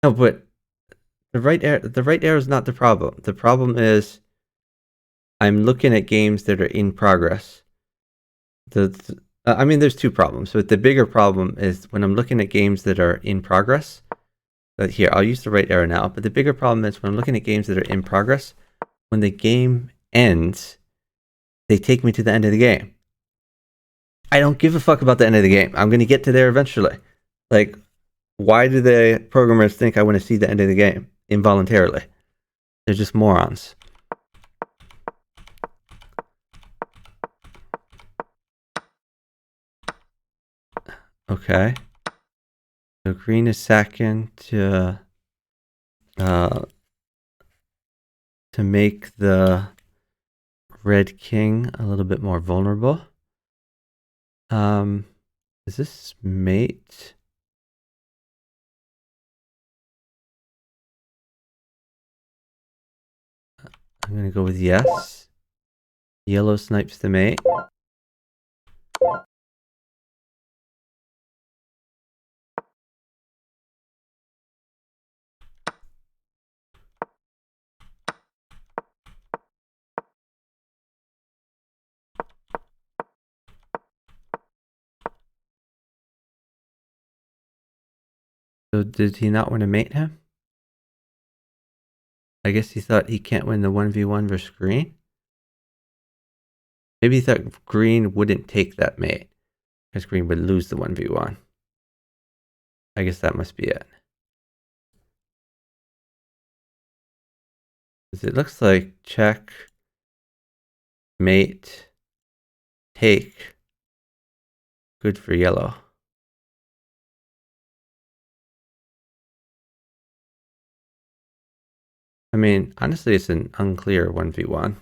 No, but the right arrow is not the problem. The problem is I'm looking at games that are in progress. I mean, there's two problems, but the bigger problem is when I'm looking at games that are in progress. But here, I'll use the right arrow now. But the bigger problem is when I'm looking at games that are in progress, when the game ends, they take me to the end of the game. I don't give a fuck about the end of the game. I'm going to get to there eventually. Like, why do the programmers think I want to see the end of the game involuntarily? They're just morons. Okay. So green is second to make the red king a little bit more vulnerable. Is this mate? I'm gonna go with yes. Yellow snipes the mate. So did he not want to mate him? I guess he thought he can't win the 1v1 versus green. Maybe he thought green wouldn't take that mate because green would lose the 1v1. I guess that must be it. It looks like check, mate, take. Good for yellow. I mean, honestly, it's an unclear 1v1.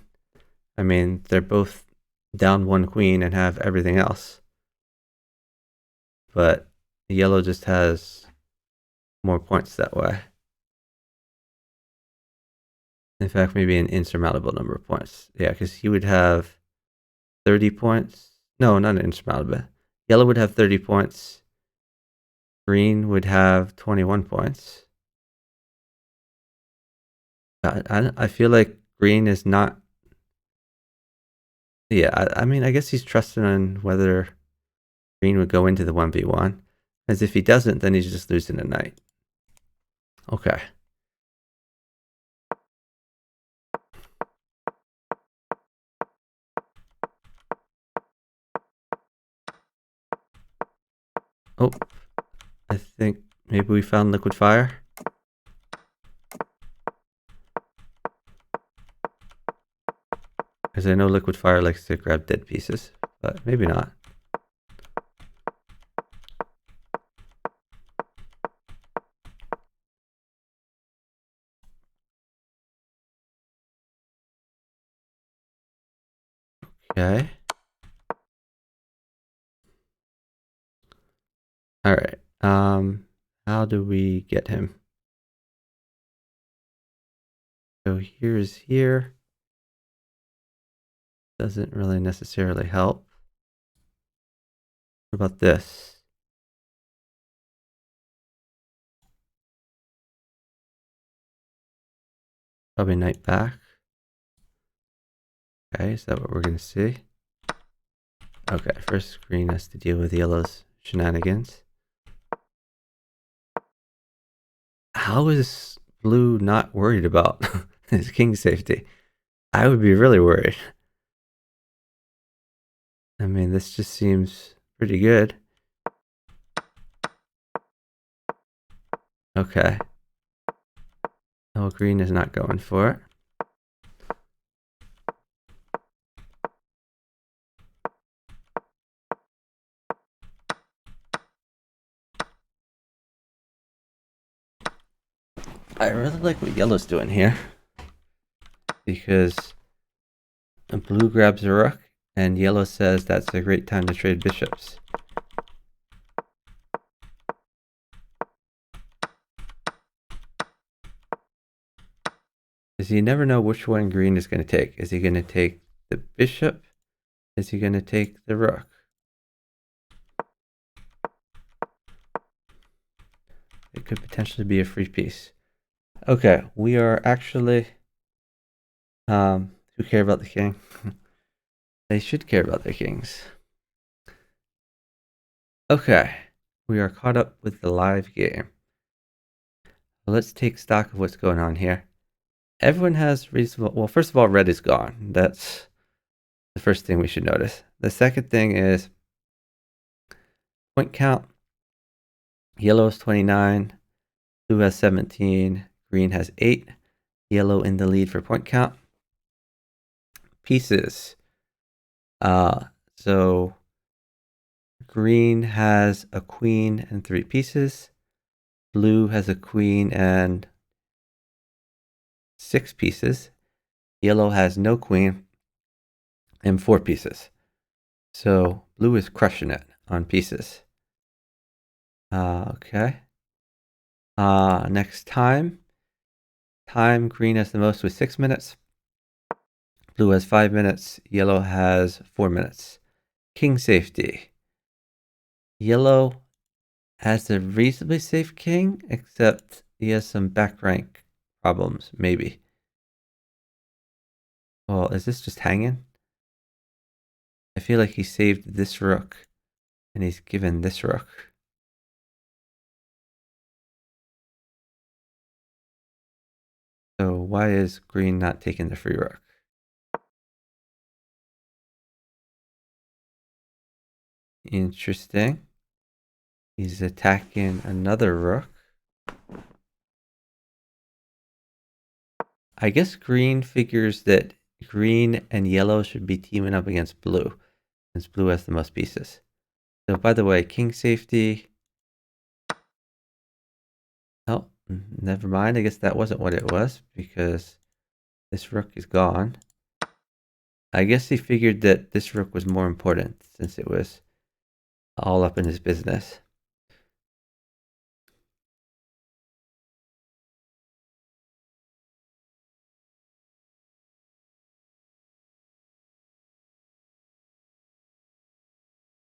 I mean, they're both down one queen and have everything else. But yellow just has more points that way. In fact, maybe an insurmountable number of points. Yeah, because he would have 30 points. No, not an insurmountable. Yellow would have 30 points. Green would have 21 points. I feel like green is not. Yeah, I mean, I guess he's trusting on whether green would go into the 1v1. As if he doesn't, then he's just losing a knight. Okay. Oh, I think maybe we found liquid fire. Because I know liquid fire likes to grab dead pieces, but maybe not. Okay. All right. How do we get him? So here's here. Doesn't really necessarily help. What about this? Probably knight back. Okay, is that what we're going to see? Okay, first green has to deal with yellow's shenanigans. How is blue not worried about his king safety? I would be really worried. I mean, this just seems pretty good. Okay. Oh, green is not going for it. I really like what yellow's doing here. Because blue grabs a rook, and yellow says that's a great time to trade bishops. Because you never know which one green is going to take. Is he going to take the bishop? Is he going to take the rook? It could potentially be a free piece. Okay, we are actually, who care about the king? They should care about their kings. Okay, we are caught up with the live game. Let's take stock of what's going on here. Everyone has reasonable, well, first of all, red is gone. That's the first thing we should notice. The second thing is point count. Yellow is 29, blue has 17, green has 8. Yellow in the lead for point count. Pieces. So green has a queen and 3 pieces. Blue has a queen and 6 pieces. Yellow has no queen and 4 pieces. So blue is crushing it on pieces. Okay. Next time. Time, green has the most with 6 minutes. Blue has 5 minutes. Yellow has 4 minutes. King safety. Yellow has a reasonably safe king, except he has some back rank problems, maybe. Well, is this just hanging? I feel like he saved this rook, and he's given this rook. So why is green not taking the free rook? Interesting. He's attacking another rook. I guess green figures that green and yellow should be teaming up against blue, since blue has the most pieces. So by the way, king safety. Oh, never mind. I guess that wasn't what it was, because this rook is gone. I guess he figured that this rook was more important, since it was all up in his business.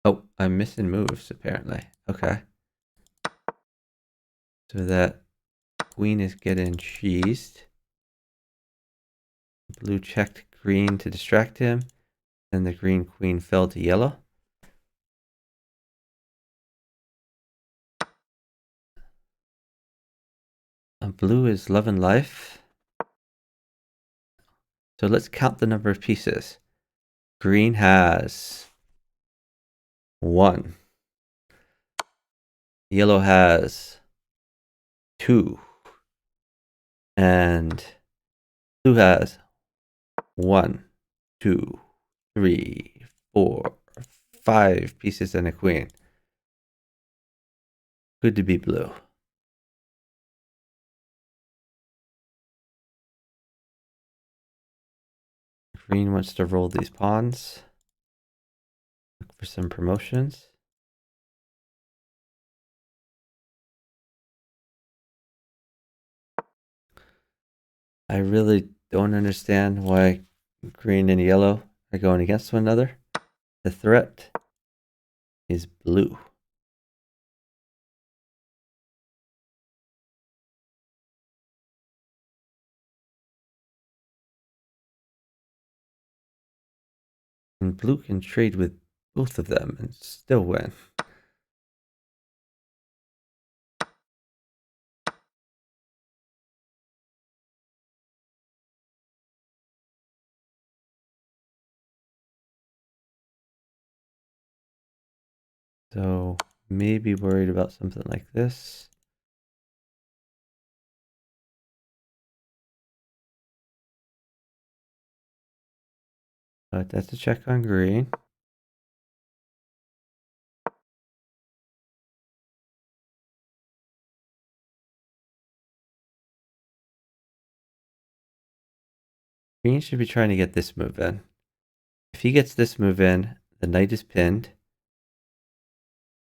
Oh, I'm missing moves, apparently. Okay. So that queen is getting cheesed. Blue checked green to distract him. Then the green queen fell to yellow. Blue is loving life. So let's count the number of pieces. Green has 1. Yellow has 2. And blue has 1, 2, 3, 4, 5 pieces and a queen. Good to be blue. Green wants to roll these pawns. Look for some promotions. I really don't understand why green and yellow are going against one another. The threat is blue. And blue can trade with both of them and still win. So maybe worried about something like this. But that's a check on green. Green should be trying to get this move in. If he gets this move in, the knight is pinned.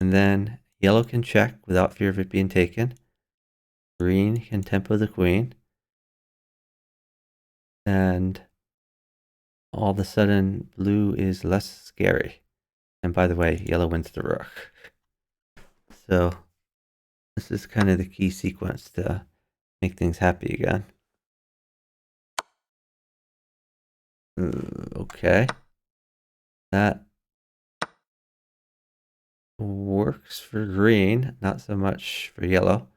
And then yellow can check without fear of it being taken. Green can tempo the queen. And all of a sudden, blue is less scary. And by the way, yellow wins the rook. So this is kind of the key sequence to make things happy again. Okay. That works for green, not so much for yellow.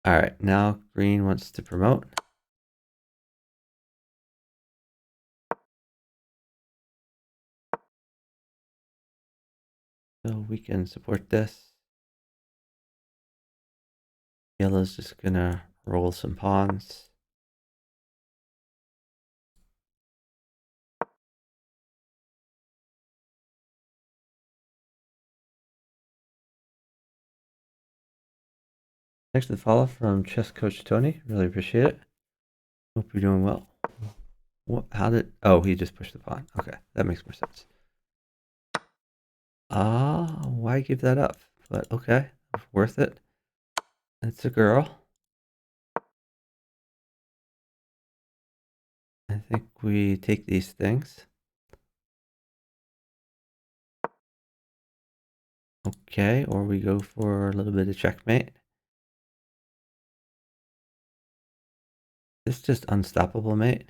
All right, now green wants to promote. So we can support this. Yellow's just gonna roll some pawns. Thanks for the follow from Chess Coach Tony. Really appreciate it. Hope you're doing well. What? How did? Oh, he just pushed the pawn. Okay, that makes more sense. Why give that up? But okay, worth it. It's a girl. I think we take these things. Okay, or we go for a little bit of checkmate. This is just unstoppable, mate.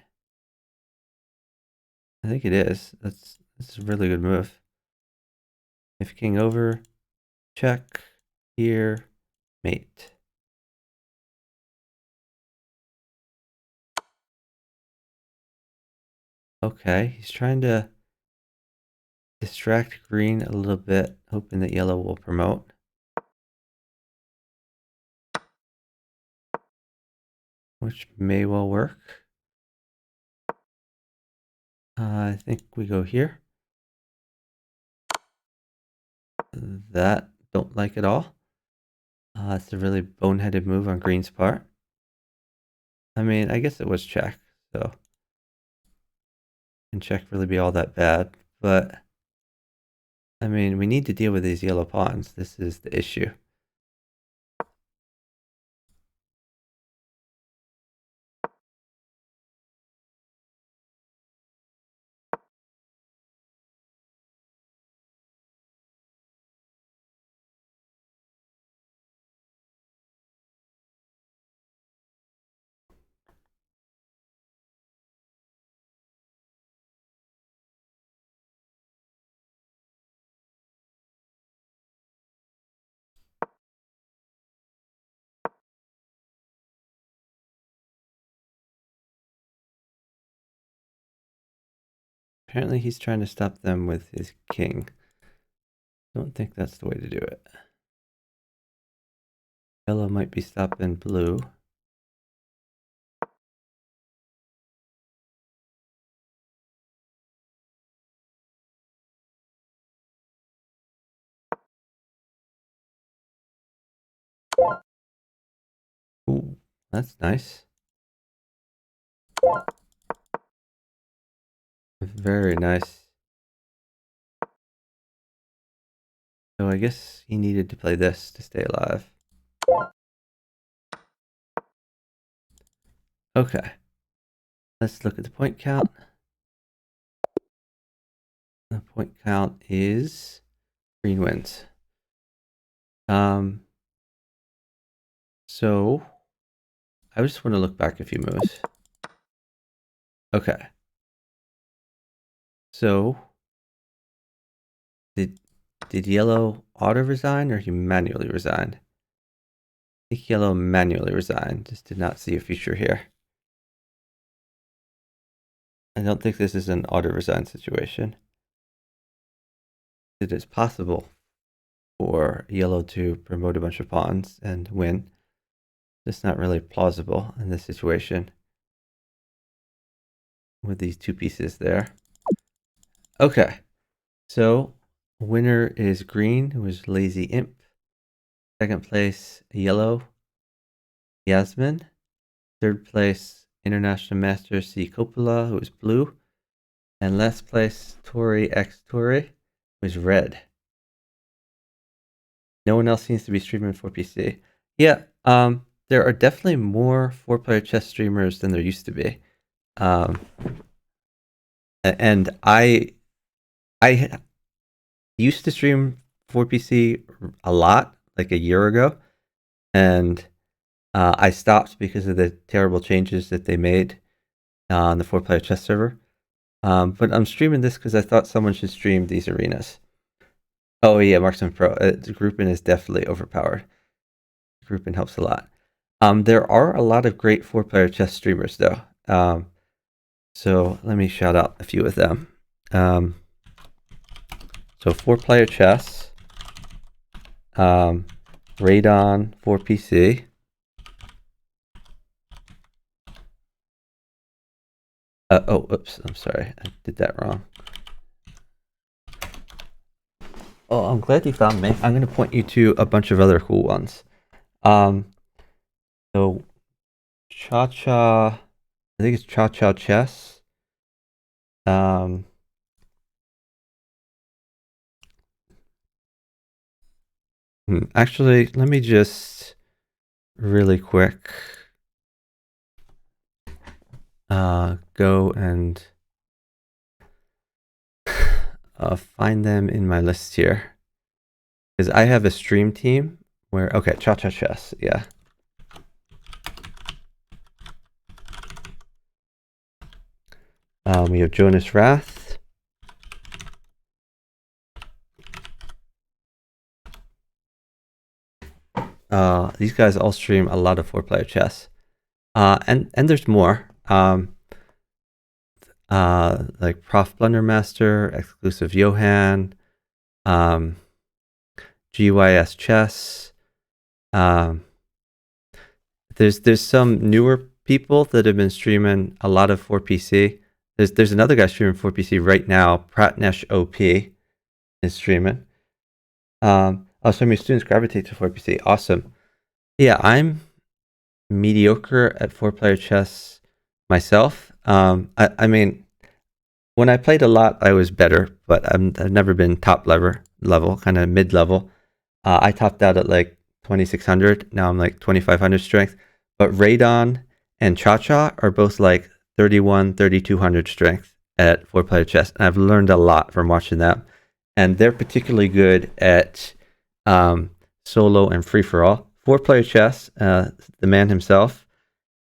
I think it is. That's a really good move. If king over, check, here, mate. Okay, he's trying to distract green a little bit, hoping that yellow will promote. Which may well work. I think we go here. That don't like at all. It's a really boneheaded move on green's part. I mean, I guess it was check, so can check really be all that bad? But I mean, we need to deal with these yellow pawns. This is the issue. Apparently he's trying to stop them with his king. Don't think that's the way to do it. Yellow might be stopping blue. Ooh, that's nice. Very nice. So I guess he needed to play this to stay alive. Okay. Let's look at the point count. The point count is green wins. So I just want to look back a few moves. Okay. So did yellow auto resign or he manually resigned? I think yellow manually resigned. Just did not see a future here. I don't think this is an auto resign situation. It is possible for yellow to promote a bunch of pawns and win. It's not really plausible in this situation with these two pieces there. Okay, so winner is green, who is Lazy Imp. Second place, yellow, Yasmin. Third place, International Master C. Coppola, who is blue. And last place, Tori X Tori, who is red. No one else seems to be streaming for PC. Yeah, there are definitely more 4-player chess streamers than there used to be. And I used to stream 4PC a lot like a year ago, and I stopped because of the terrible changes that they made on the 4-player chess server. But I'm streaming this because I thought someone should stream these arenas. Oh yeah, Marksman Pro. The grouping is definitely overpowered. Grouping helps a lot. There are a lot of great 4-player chess streamers though. So let me shout out a few of them. So 4-player chess, Radon 4PC. Oh, oops, I'm sorry, I did that wrong. Oh, I'm glad you found me. I'm going to point you to a bunch of other cool ones. So Cha-Cha, I think it's Cha-Cha Chess. Actually, let me just really quick go and find them in my list here. Because I have a stream team where, okay, Cha-Cha Chess, yeah. We have Jonas Wrath. These guys all stream a lot of 4-player chess. And there's more. Like Prof Blundermaster, Exclusive Johan, GYS Chess. There's some newer people that have been streaming a lot of 4PC. There's another guy streaming 4PC right now. Pratnesh OP is streaming. Oh, some of your students gravitate to 4PC. Awesome. Yeah, I'm mediocre at 4-player chess myself. I mean, when I played a lot, I was better, but I've never been top level, kind of mid level. I topped out at like 2600. Now I'm like 2500 strength. But Radon and Cha-Cha are both like 3200 strength at 4-player chess. And I've learned a lot from watching them. And they're particularly good at solo and free-for-all. 4-player chess, the man himself,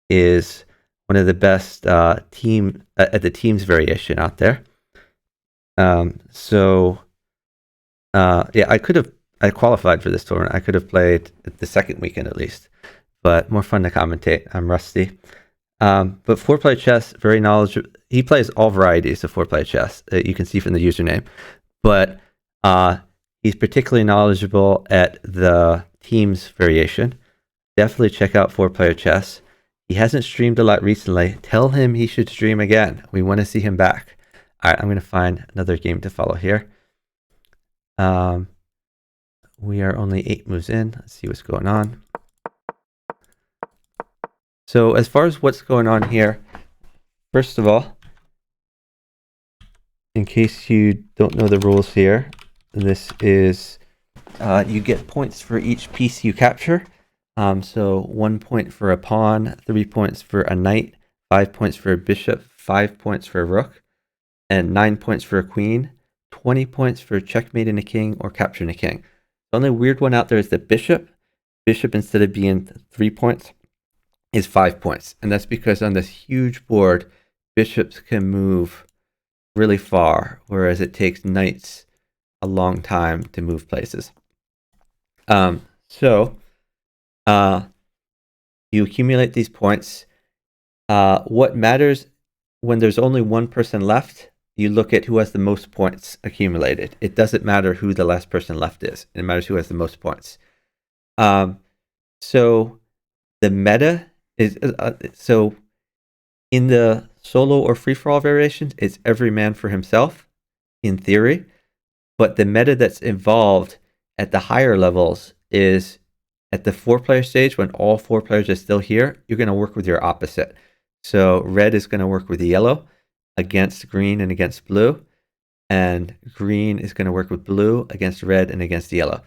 is one of the best team at the teams variation out there. Yeah, I qualified for this tournament. I could have played the second weekend at least, but more fun to commentate. I'm rusty. But 4-player chess, very knowledgeable. He plays all varieties of 4-player chess. You can see from the username, but he's particularly knowledgeable at the teams variation. Definitely check out 4-player chess. He hasn't streamed a lot recently. Tell him he should stream again. We want to see him back. All right, I'm going to find another game to follow here. We are only 8 moves in. Let's see what's going on. So as far as what's going on here, first of all, in case you don't know the rules here, this is you get points for each piece you capture. So 1 point for a pawn, 3 points for a knight, 5 points for a bishop, 5 points for a rook, and 9 points for a queen, 20 points for checkmating a king or capturing a king. The only weird one out there is the bishop. Bishop, instead of being 3 points, is 5 points. And that's because on this huge board, bishops can move really far, whereas it takes knights a long time to move places. You accumulate these points. What matters when there's only one person left, you look at who has the most points accumulated. It doesn't matter who the last person left is. It matters who has the most points. So the meta is, so in the solo or free-for-all variations, it's every man for himself, in theory. But the meta that's involved at the higher levels is at the 4-player stage, when all 4 players are still here, you're going to work with your opposite. So red is going to work with yellow against green and against blue. And green is going to work with blue against red and against yellow.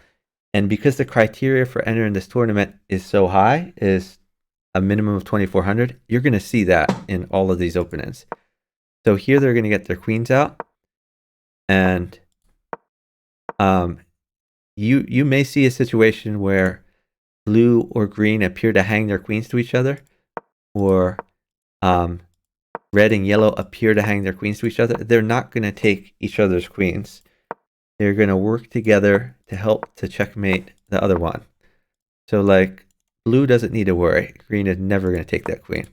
And because the criteria for entering this tournament is so high, is a minimum of 2400, you're going to see that in all of these openings. So here they're going to get their queens out. And You may see a situation where blue or green appear to hang their queens to each other, or um, red and yellow appear to hang their queens to each other. They're not going to take each other's queens. They're going to work together to help to checkmate the other one. So, like, blue doesn't need to worry. Green is never going to take that queen.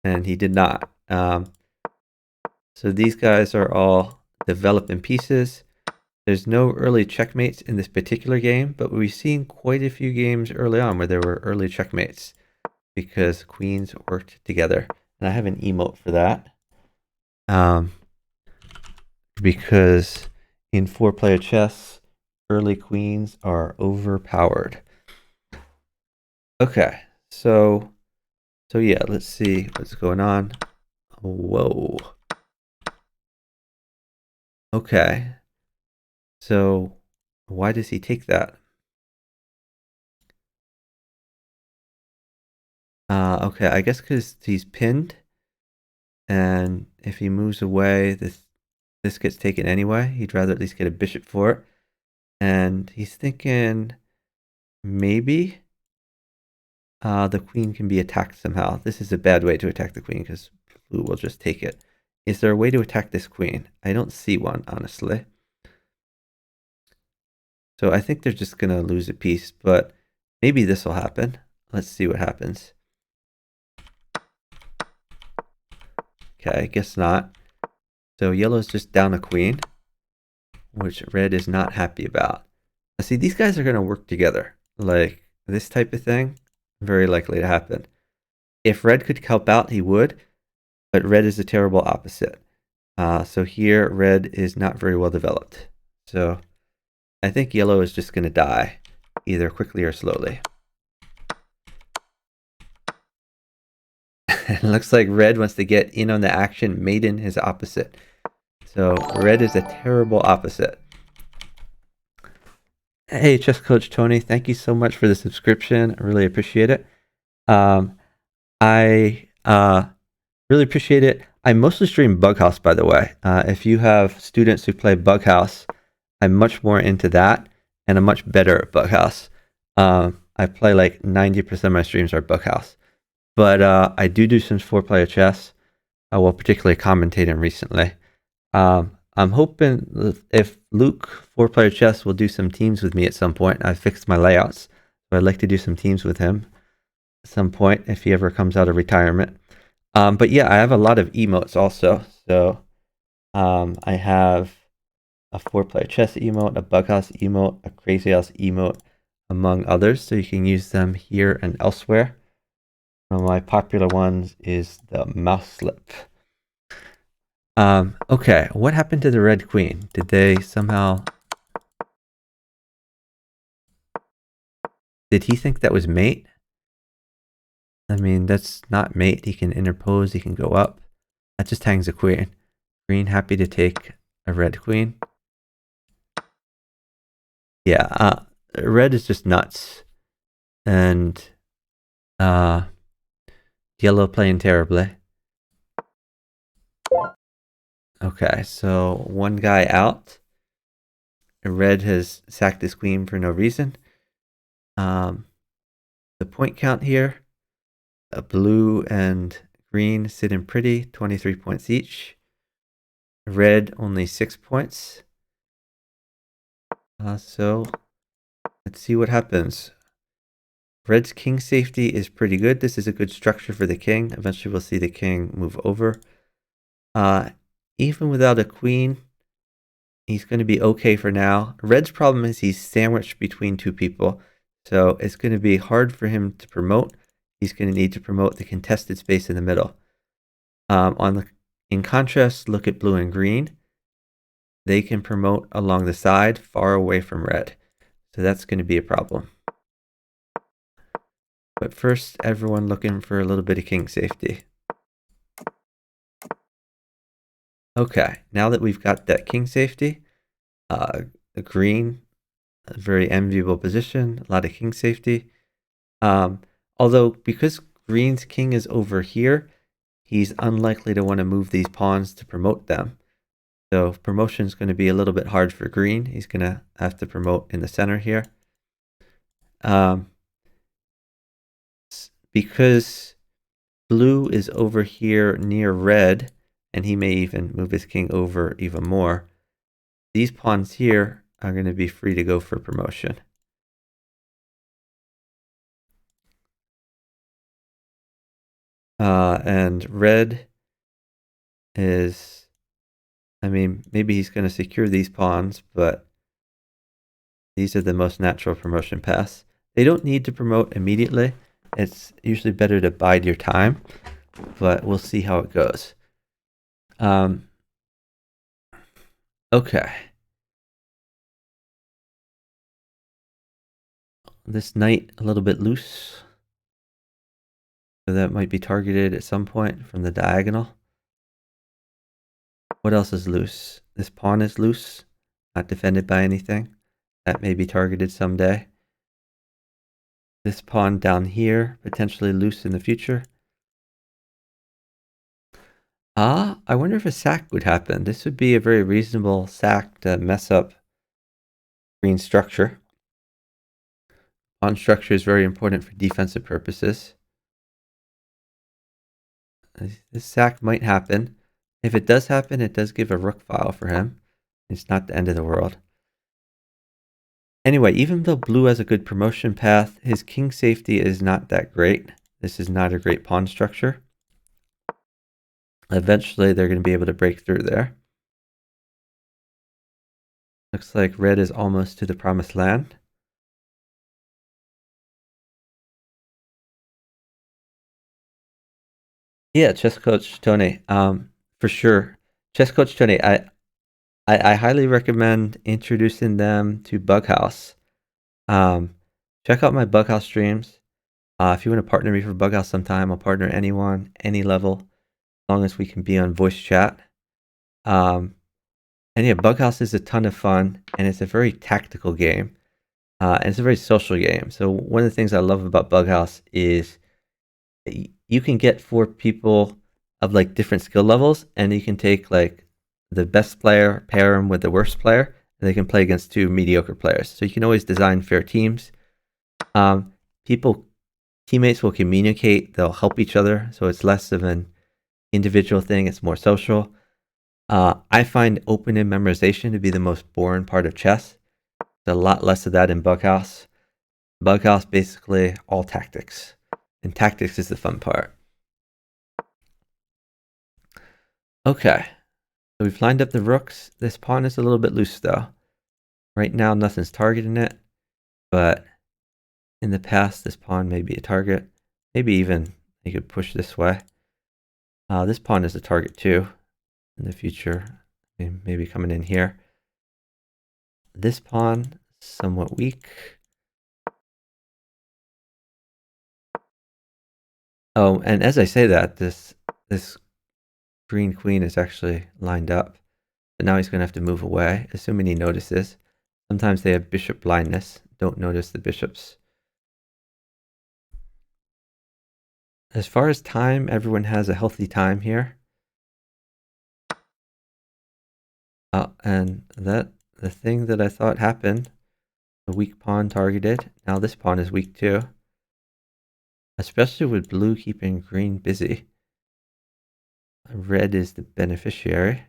And he did not. So these guys are all developing pieces. There's no early checkmates in this particular game, but we've seen quite a few games early on where there were early checkmates because queens worked together. And I have an emote for that. Because in 4-player chess, early queens are overpowered. Okay, so yeah, let's see what's going on. Whoa. Okay. So why does he take that? Okay, I guess because he's pinned, and if he moves away, this gets taken anyway. He'd rather at least get a bishop for it. And he's thinking maybe the queen can be attacked somehow. This is a bad way to attack the queen because blue will just take it. Is there a way to attack this queen? I don't see one, honestly. So I think they're just going to lose a piece, but maybe this will happen. Let's see what happens. Okay, I guess not. So yellow's just down a queen, which red is not happy about. Now, see, these guys are going to work together. Like, this type of thing, very likely to happen. If red could help out, he would, but red is a terrible opposite. So here, red is not very well developed. So I think yellow is just going to die, either quickly or slowly. It looks like red wants to get in on the action, maiden his opposite. So red is a terrible opposite. Hey, Chess Coach Tony, thank you so much for the subscription. I really appreciate it. I really appreciate it. I mostly stream Bughouse, by the way. If you have students who play Bughouse, I'm much more into that, and I'm much better at Bughouse. I play like 90% of my streams are Bughouse. But I do some 4-player chess. Well, particularly commentating recently. I'm hoping if Luke 4-player chess will do some teams with me at some point. I've fixed my layouts, so I'd like to do some teams with him at some point if he ever comes out of retirement. But yeah, I have a lot of emotes also. So I have a 4-player chess emote, a Bughouse emote, a Crazy House emote, among others. So you can use them here and elsewhere. One of my popular ones is the mouse slip. Okay, what happened to the red queen? Did they somehow... Did he think that was mate? I mean, that's not mate. He can interpose, he can go up. That just hangs a queen. Green happy to take a red queen. Yeah, red is just nuts. And yellow playing terribly. Okay, so one guy out. Red has sacked his queen for no reason. The point count here, blue and green sit in pretty, 23 points each. Red only 6 points. So let's see what happens. Red's king safety is pretty good. This is a good structure for the king. Eventually we'll see the king move over. Even without a queen, he's going to be okay for now. Red's problem is he's sandwiched between two people. So it's going to be hard for him to promote. He's going to need to promote the contested space in the middle. In contrast, look at blue and green. They can promote along the side, far away from red. So that's going to be a problem. But first, everyone looking for a little bit of king safety. Okay, now that we've got that king safety, green, a very enviable position, a lot of king safety. Although, because green's king is over here, he's unlikely to want to move these pawns to promote them. So promotion is going to be a little bit hard for green. He's going to have to promote in the center here. Because blue is over here near red, and he may even move his king over even more, these pawns here are going to be free to go for promotion. And red is, I mean, maybe he's going to secure these pawns, but these are the most natural promotion paths. They don't need to promote immediately. It's usually better to bide your time, but we'll see how it goes. Okay. This knight a little bit loose. So that might be targeted at some point from the diagonal. What else is loose? This pawn is loose, not defended by anything. That may be targeted someday. This pawn down here, potentially loose in the future. I wonder if a sack would happen. This would be a very reasonable sack to mess up green structure. Pawn structure is very important for defensive purposes. This sack might happen. If it does happen, it does give a rook file for him. It's not the end of the world. Anyway, even though blue has a good promotion path, his king safety is not that great. This is not a great pawn structure. Eventually, they're going to be able to break through there. Looks like red is almost to the promised land. Yeah, chess coach Tony. For sure. Chess coach Tony, I highly recommend introducing them to Bughouse. Check out my Bughouse streams. If you want to partner me for Bughouse sometime, I'll partner anyone, any level, as long as we can be on voice chat. And yeah, Bughouse is a ton of fun, and it's a very tactical game. And it's a very social game. So one of the things I love about Bughouse is you can get 4 people of like different skill levels, and you can take like the best player, pair them with the worst player, and they can play against 2 mediocre players. So you can always design fair teams. Teammates will communicate, they'll help each other, so it's less of an individual thing, it's more social. I find open-end memorization to be the most boring part of chess. There's a lot less of that in Bughouse. Bughouse, basically all tactics, and tactics is the fun part. Okay, so we've lined up the rooks. This pawn is a little bit loose though. Right now, nothing's targeting it, but in the past, this pawn may be a target. Maybe even you could push this way. This pawn is a target too in the future, maybe coming in here. This pawn, somewhat weak. Oh, and as I say that, this green queen is actually lined up. But now he's going to have to move away, assuming he notices. Sometimes they have bishop blindness, don't notice the bishops. As far as time, everyone has a healthy time here. And the thing that I thought happened, the weak pawn targeted. Now this pawn is weak too. Especially with blue keeping green busy. Red is the beneficiary.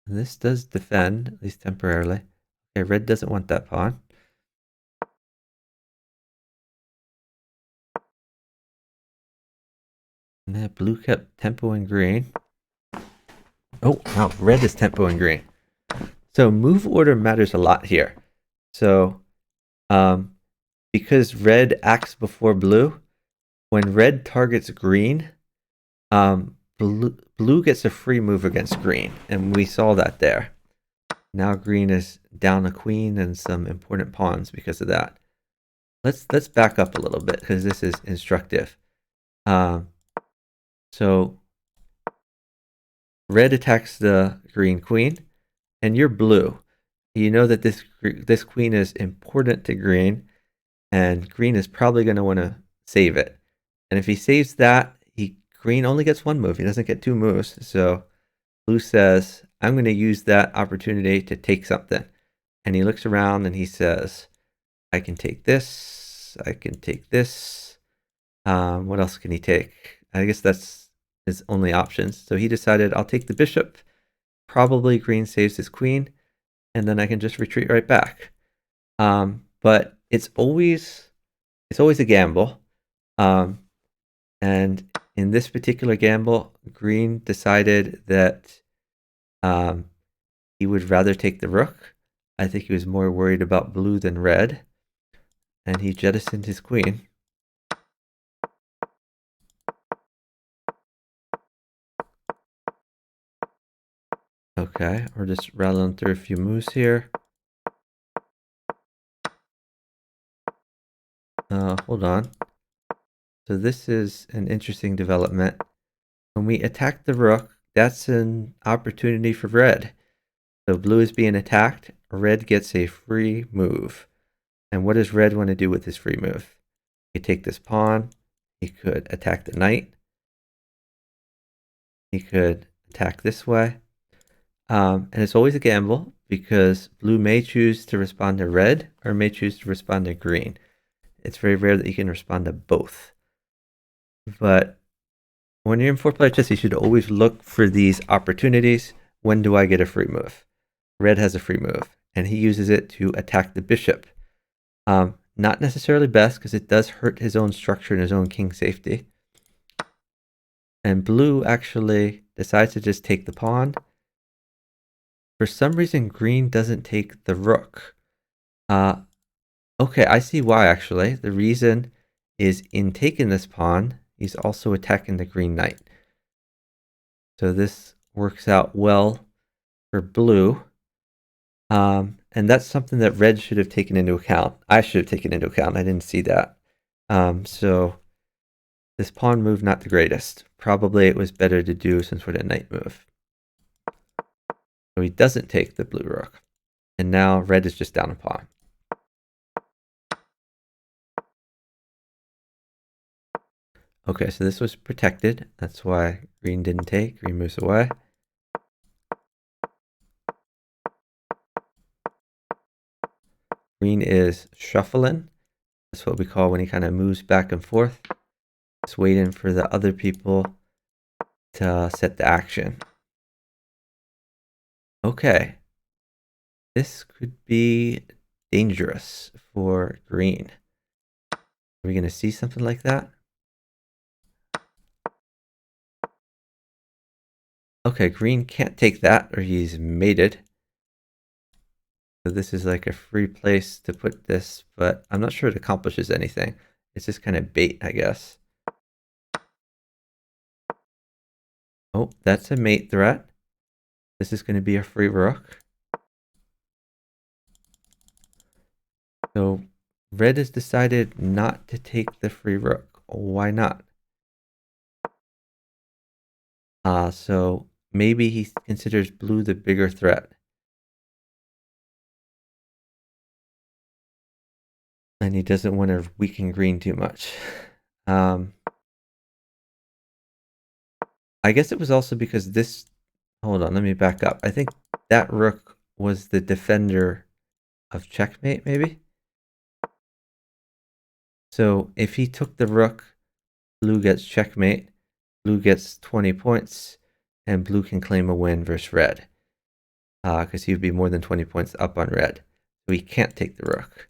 This does defend, at least temporarily. Okay, red doesn't want that pawn. And then blue kept tempoing green. Oh, wow, red is tempoing green. So move order matters a lot here. So because red acts before blue, when red targets green, blue gets a free move against green, and we saw that there. Now green is down a queen and some important pawns because of that. Let's back up a little bit because this is instructive. So red attacks the green queen, and you're blue. You know that this queen is important to green, and green is probably going to want to save it. And if he saves that, green only gets one move. He doesn't get two moves. So blue says, I'm going to use that opportunity to take something. And he looks around and he says, I can take this. I can take this. What else can he take? I guess that's his only options. So he decided, I'll take the bishop. Probably green saves his queen. And then I can just retreat right back. But it's always a gamble. And in this particular gamble, green decided that he would rather take the rook. I think he was more worried about blue than red. And he jettisoned his queen. Okay, we're just rattling through a few moves here. Hold on. So this is an interesting development. When we attack the rook, that's an opportunity for red. So blue is being attacked, red gets a free move. And what does red want to do with his free move? He could take this pawn, he could attack the knight, he could attack this way. And it's always a gamble because blue may choose to respond to red or may choose to respond to green. It's very rare that you can respond to both. But when you're in 4-player chess, you should always look for these opportunities. When do I get a free move? Red has a free move, and he uses it to attack the bishop. Not necessarily best because it does hurt his own structure and his own king safety. And blue actually decides to just take the pawn. For some reason, green doesn't take the rook. Okay, I see why actually. The reason is in taking this pawn, he's also attacking the green knight. So this works out well for blue. And that's something that red should have taken into account. I should have taken into account. I didn't see that. So this pawn move, not the greatest. Probably it was better to do some sort of knight move. So he doesn't take the blue rook. And now red is just down a pawn. Okay, so this was protected. That's why green didn't take. Green moves away. Green is shuffling. That's what we call when he kind of moves back and forth. Just waiting for the other people to set the action. Okay. This could be dangerous for green. Are we going to see something like that? Okay, green can't take that or he's mated. So this is like a free place to put this, but I'm not sure it accomplishes anything. It's just kind of bait, I guess. Oh, that's a mate threat. This is going to be a free rook. So red has decided not to take the free rook. Why not? So maybe he considers blue the bigger threat. And he doesn't want to weaken green too much. I guess it was also because this... Hold on, let me back up. I think that rook was the defender of checkmate, maybe? So if he took the rook, blue gets checkmate, blue gets 20 points, and blue can claim a win versus red. Because he would be more than 20 points up on red. So he can't take the rook.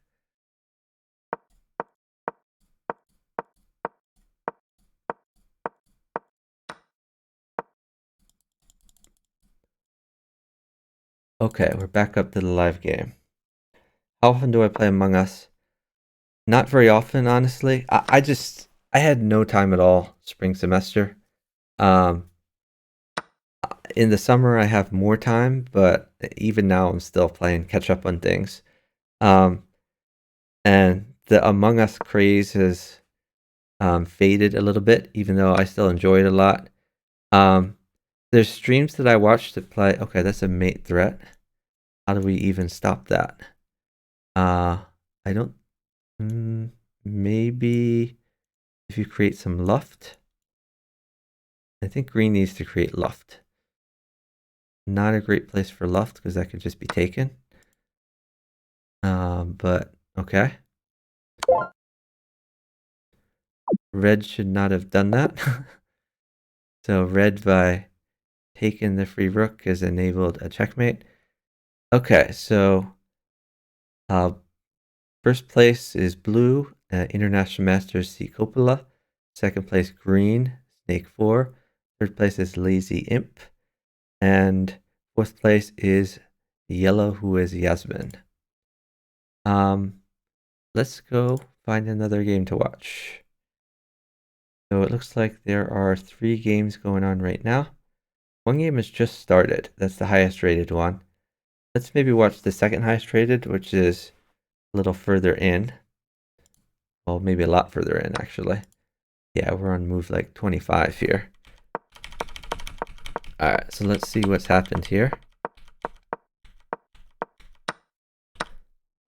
Okay, we're back up to the live game. How often do I play Among Us? Not very often, honestly. I had no time at all spring semester. In the summer, I have more time, but even now, I'm still playing catch up on things. And the Among Us craze has faded a little bit, even though I still enjoy it a lot. There's streams that I watch that play. Okay, that's a mate threat. How do we even stop that? I don't. Maybe if you create some luft. I think green needs to create luft. Not a great place for luft because that could just be taken. But okay. Red should not have done that. So red, by taking the free rook, has enabled a checkmate. Okay, so first place is blue, International Masters C. Coppola. Second place, green, Snake 4. Third place is Lazy Imp. And fourth place is yellow, who is Yasmin. Let's go find another game to watch. So it looks like there are 3 games going on right now. One game has just started. That's the highest rated one. Let's maybe watch the second highest rated, which is a little further in. Well, maybe a lot further in, actually. Yeah, we're on move like 25 here. Alright, so let's see what's happened here.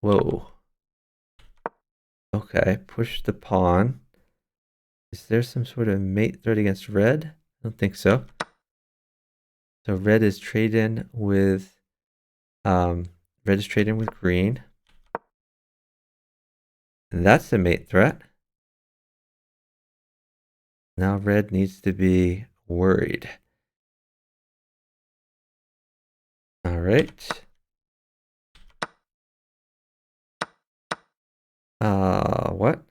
Whoa. Okay, push the pawn. Is there some sort of mate threat against red? I don't think so. So red is trading with green. And that's a mate threat. Now red needs to be worried. All right. What?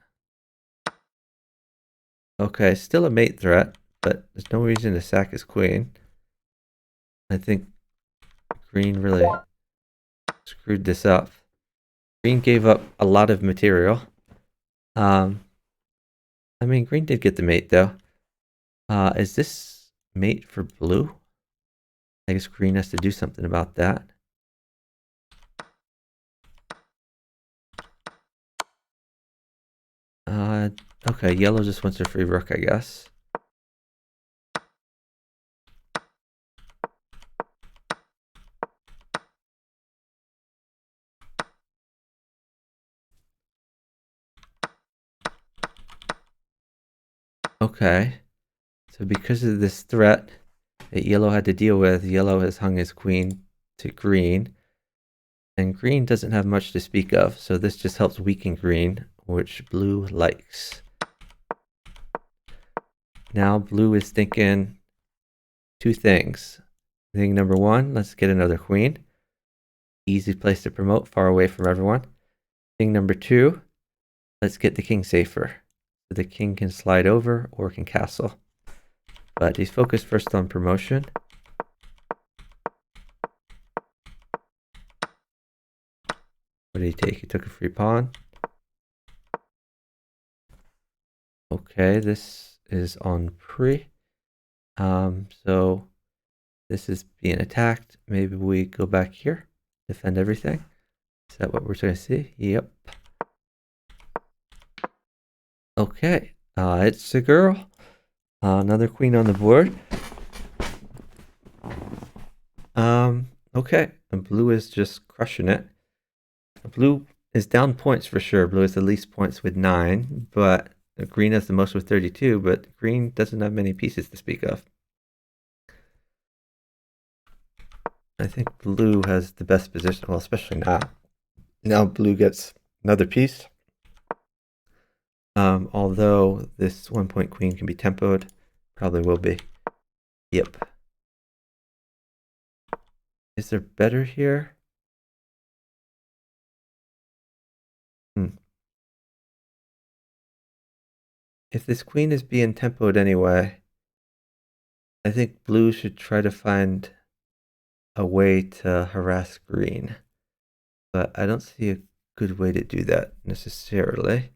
Okay, still a mate threat, but there's no reason to sack his queen. I think green really screwed this up. Green gave up a lot of material. I mean, green did get the mate, though. Is this mate for blue? I guess green has to do something about that. Okay, yellow just wants a free rook, I guess. Okay, so because of this threat that yellow had to deal with, yellow has hung his queen to green. And green doesn't have much to speak of, so this just helps weaken green, which blue likes. Now blue is thinking 2 things. Thing number 1, let's get another queen. Easy place to promote, far away from everyone. Thing number 2, let's get the king safer. So the king can slide over or can castle. But he's focused first on promotion. What did he take? He took a free pawn. Okay, this is on pre. So this is being attacked. Maybe we go back here, defend everything. Is that what we're trying to see? Yep. Okay, it's a girl. Another queen on the board. Okay, and blue is just crushing it. Blue is down points for sure. Blue has the least points with 9, but green has the most with 32, but green doesn't have many pieces to speak of. I think blue has the best position, well, especially now. Now blue gets another piece. Although this 1-point queen can be tempoed, probably will be. Yep. Is there better here? If this queen is being tempoed anyway, I think blue should try to find a way to harass green. But I don't see a good way to do that necessarily.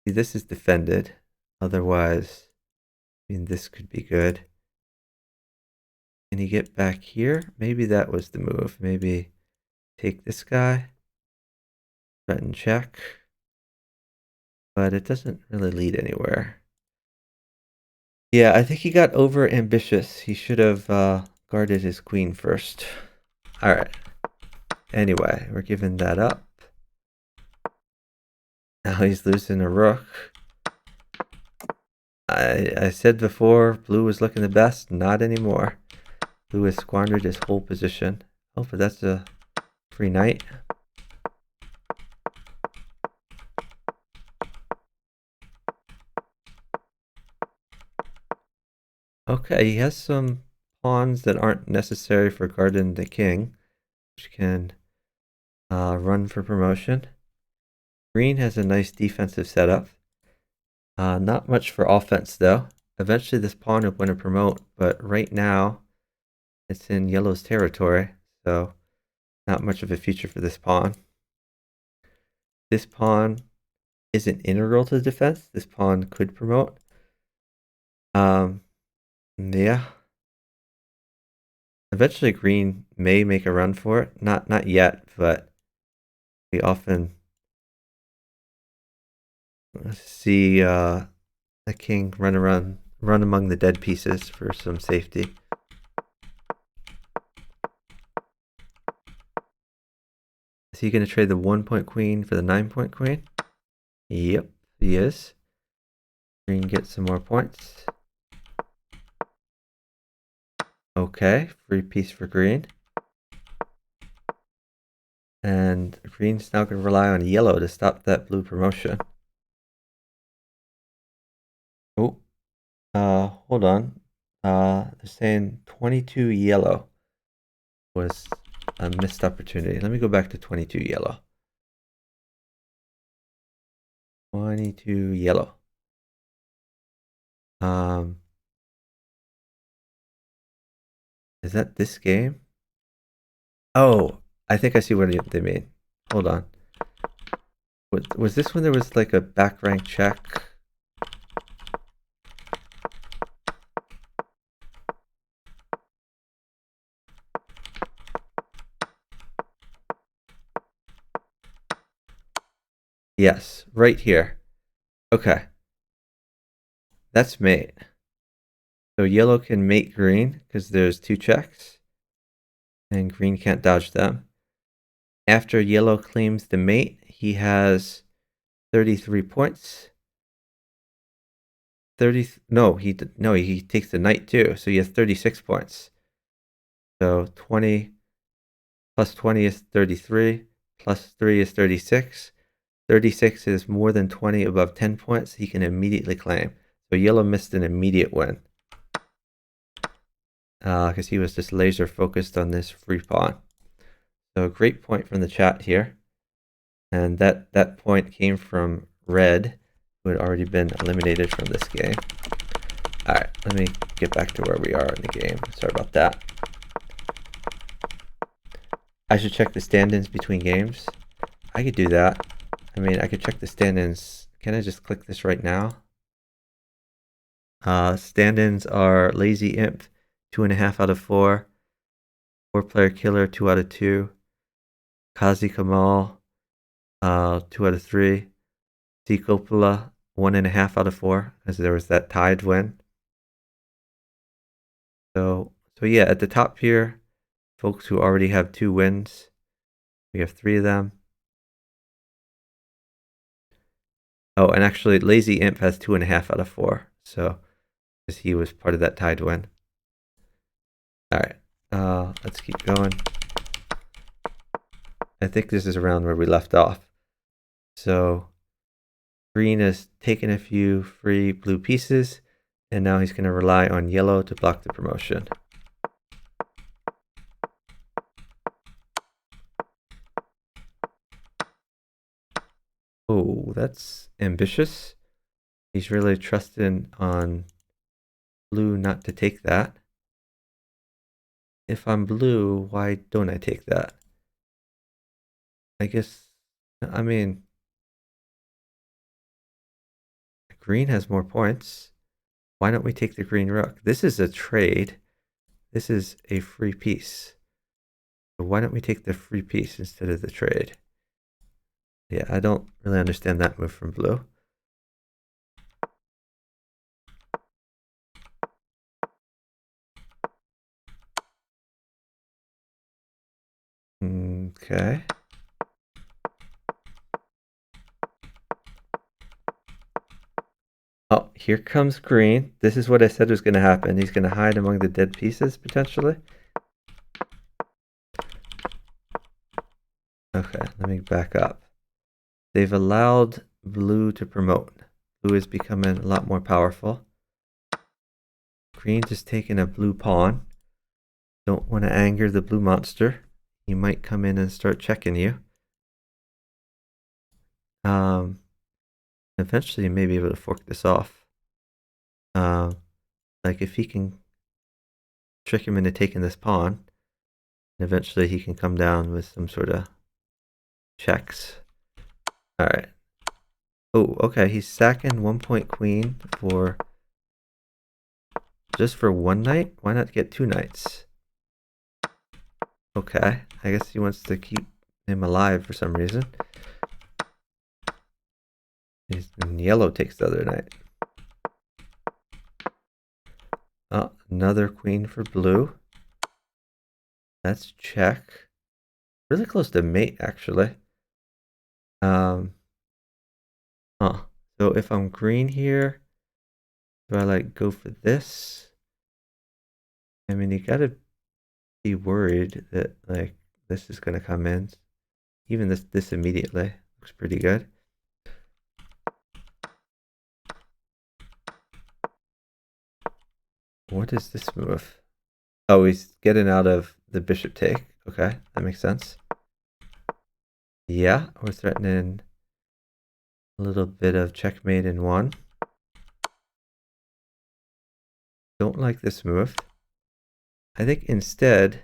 See, this is defended. Otherwise, I mean, this could be good. Can he get back here? Maybe that was the move. Maybe take this guy, threaten check. But it doesn't really lead anywhere. Yeah, I think he got over ambitious. He should have guarded his queen first. All right. Anyway, we're giving that up. Now he's losing a rook. I said before, blue was looking the best. Not anymore. Blue has squandered his whole position. Oh, but that's a free knight. Okay, he has some pawns that aren't necessary for guarding the king, which can run for promotion. Green has a nice defensive setup. Not much for offense, though. Eventually, this pawn will win a promote, but right now, it's in yellow's territory, so not much of a future for this pawn. This pawn isn't integral to the defense. This pawn could promote. Yeah. Eventually, green may make a run for it. Not yet, but we often see the king run among the dead pieces for some safety. Is he going to trade the 1-point queen for the 9-point queen? Yep, he is. Green gets some more points. Okay, free piece for green. And green's now going to rely on yellow to stop that blue promotion. Oh, hold on. They're saying 22 yellow was a missed opportunity. Let me go back to 22 yellow. 22 yellow. Is that this game? Oh, I think I see what they mean. Hold on. Was this when there was like a back rank check? Yes, right here. Okay. That's mate. So yellow can mate green because there's 2 checks. And green can't dodge them. After yellow claims the mate, he has 33 points. He takes the knight too, so he has 36 points. So 20 plus 20 is 33, plus 3 is 36. 36 is more than 20 above 10 points. He can immediately claim. So yellow missed an immediate win because he was just laser focused on this free pawn. So great point from the chat here. And that point came from red, who had already been eliminated from this game. All right, let me get back to where we are in the game. Sorry about that. I should check the stand-ins between games. I could do that. I mean, I could check the stand-ins. Can I just click this right now? Stand-ins are Lazy Imp, 2.5 out of 4. 4-player Killer, 2 out of 2. Kazi Kamal, 2 out of 3. D Coppola, 1.5 out of 4, because there was that tied win. So yeah, at the top here, folks who already have 2 wins. We have 3 of them. Oh, and actually, Lazy Imp has 2.5 out of 4. So, because he was part of that tied win. All right, let's keep going. I think this is around where we left off. So, green has taken a few free blue pieces, and now he's going to rely on yellow to block the promotion. Oh, that's ambitious. He's really trusting on blue not to take that. If I'm blue, why don't I take that? I mean, green has more points. Why don't we take the green rook? This is a trade. This is a free piece. So why don't we take the free piece instead of the trade? Yeah, I don't really understand that move from blue. Okay. Oh, here comes green. This is what I said was going to happen. He's going to hide among the dead pieces, potentially. Okay, let me back up. They've allowed blue to promote. Blue is becoming a lot more powerful. Green just taking a blue pawn. Don't want to anger the blue monster. He might come in and start checking you. Eventually you may be able to fork this off. Like if he can trick him into taking this pawn, eventually he can come down with some sort of checks. Alright. Oh, okay, he's sacking 1-point queen for just for one knight? Why not get 2 knights? Okay, I guess he wants to keep him alive for some reason. And yellow takes the other knight. Oh, another queen for blue. That's check. Really close to mate, actually. So if I'm green here, do I like go for this? I mean, you gotta be worried that like this is gonna come in. Even this immediately looks pretty good. What is this move? Oh, he's getting out of the bishop take. Okay, that makes sense. Yeah, we're threatening a little bit of checkmate in one. Don't like this move. I think instead,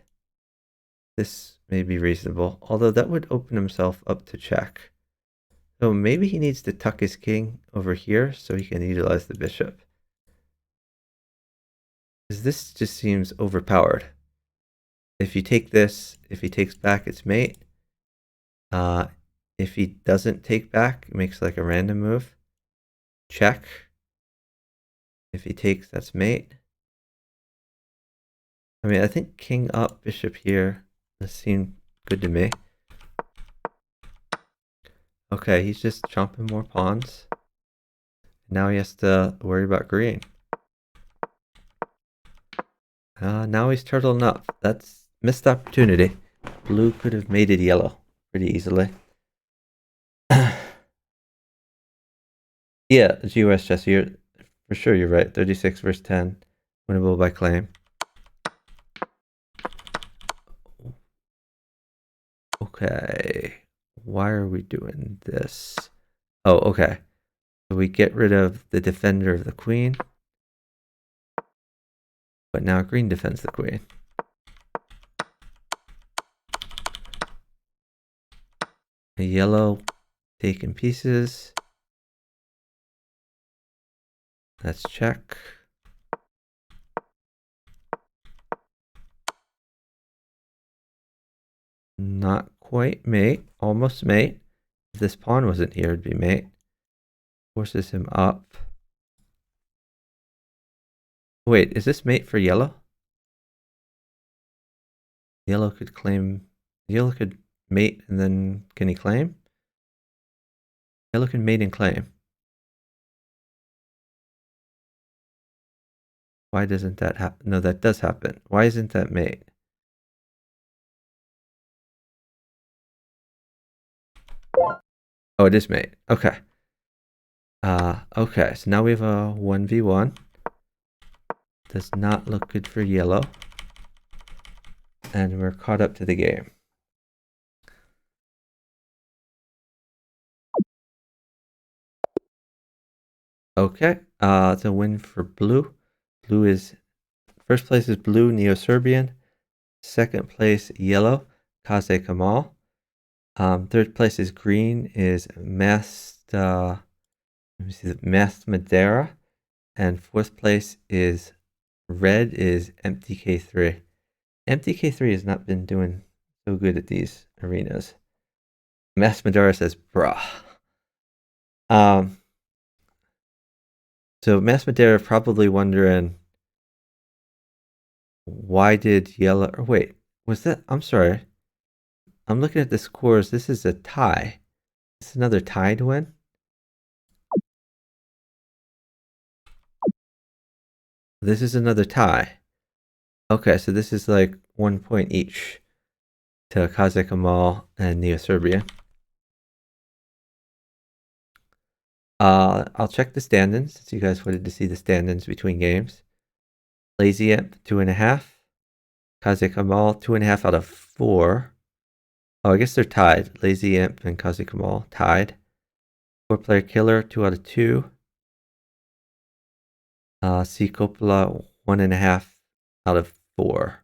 this may be reasonable, although that would open himself up to check. So maybe he needs to tuck his king over here so he can utilize the bishop. Because this just seems overpowered. If you take this, if he takes back, it's mate. If he doesn't take back, it makes like a random move. Check. If he takes, that's mate. I mean, I think king up, bishop here. This seemed good to me. Okay, he's just chomping more pawns. Now he has to worry about green. Now he's turtling up. That's missed opportunity. Blue could have mated yellow pretty easily. Yeah, GOS chess. You're for sure. You're right. 36 versus 10, winnable by claim. Okay, why are we doing this? Oh, okay. So we get rid of the defender of the queen, but now green defends the queen. The yellow taking pieces. Let's check. Not quite mate, almost mate. If this pawn wasn't here, it'd be mate. Forces him up. Wait, is this mate for yellow? Yellow could claim. Yellow could mate and then can he claim? Yellow can mate and claim. Why doesn't that happen? No, that does happen. Why isn't that mate? Oh, it is mate. Okay. Okay, so now we have a 1v1. Does not look good for yellow. And we're caught up to the game. Okay, it's a win for blue. Blue is, first place is blue, Neo-Serbian. Second place, yellow, Kaze Kamal. Third place is green, is Mast Madeira. And fourth place is red, is MTK3. MTK3 has not been doing so good at these arenas. Mast Madeira says, bruh. So Mast Madeira probably wondering, why did yellow, or wait, was that, I'm sorry. I'm looking at the scores. This is a tie. It's another tied win. This is another tie. Okay, so this is like 1 point each to Kazakh Amal and Neo-Serbian. I'll check the stand-ins since you guys wanted to see the stand-ins between games. Lazy Imp, 2.5. Kazakh Amal, 2.5 out of 4. Oh, I guess they're tied. Lazy Imp and Kazakh Amal tied. 4-player Killer, 2 out of 2. C Coppola, 1.5 out of 4.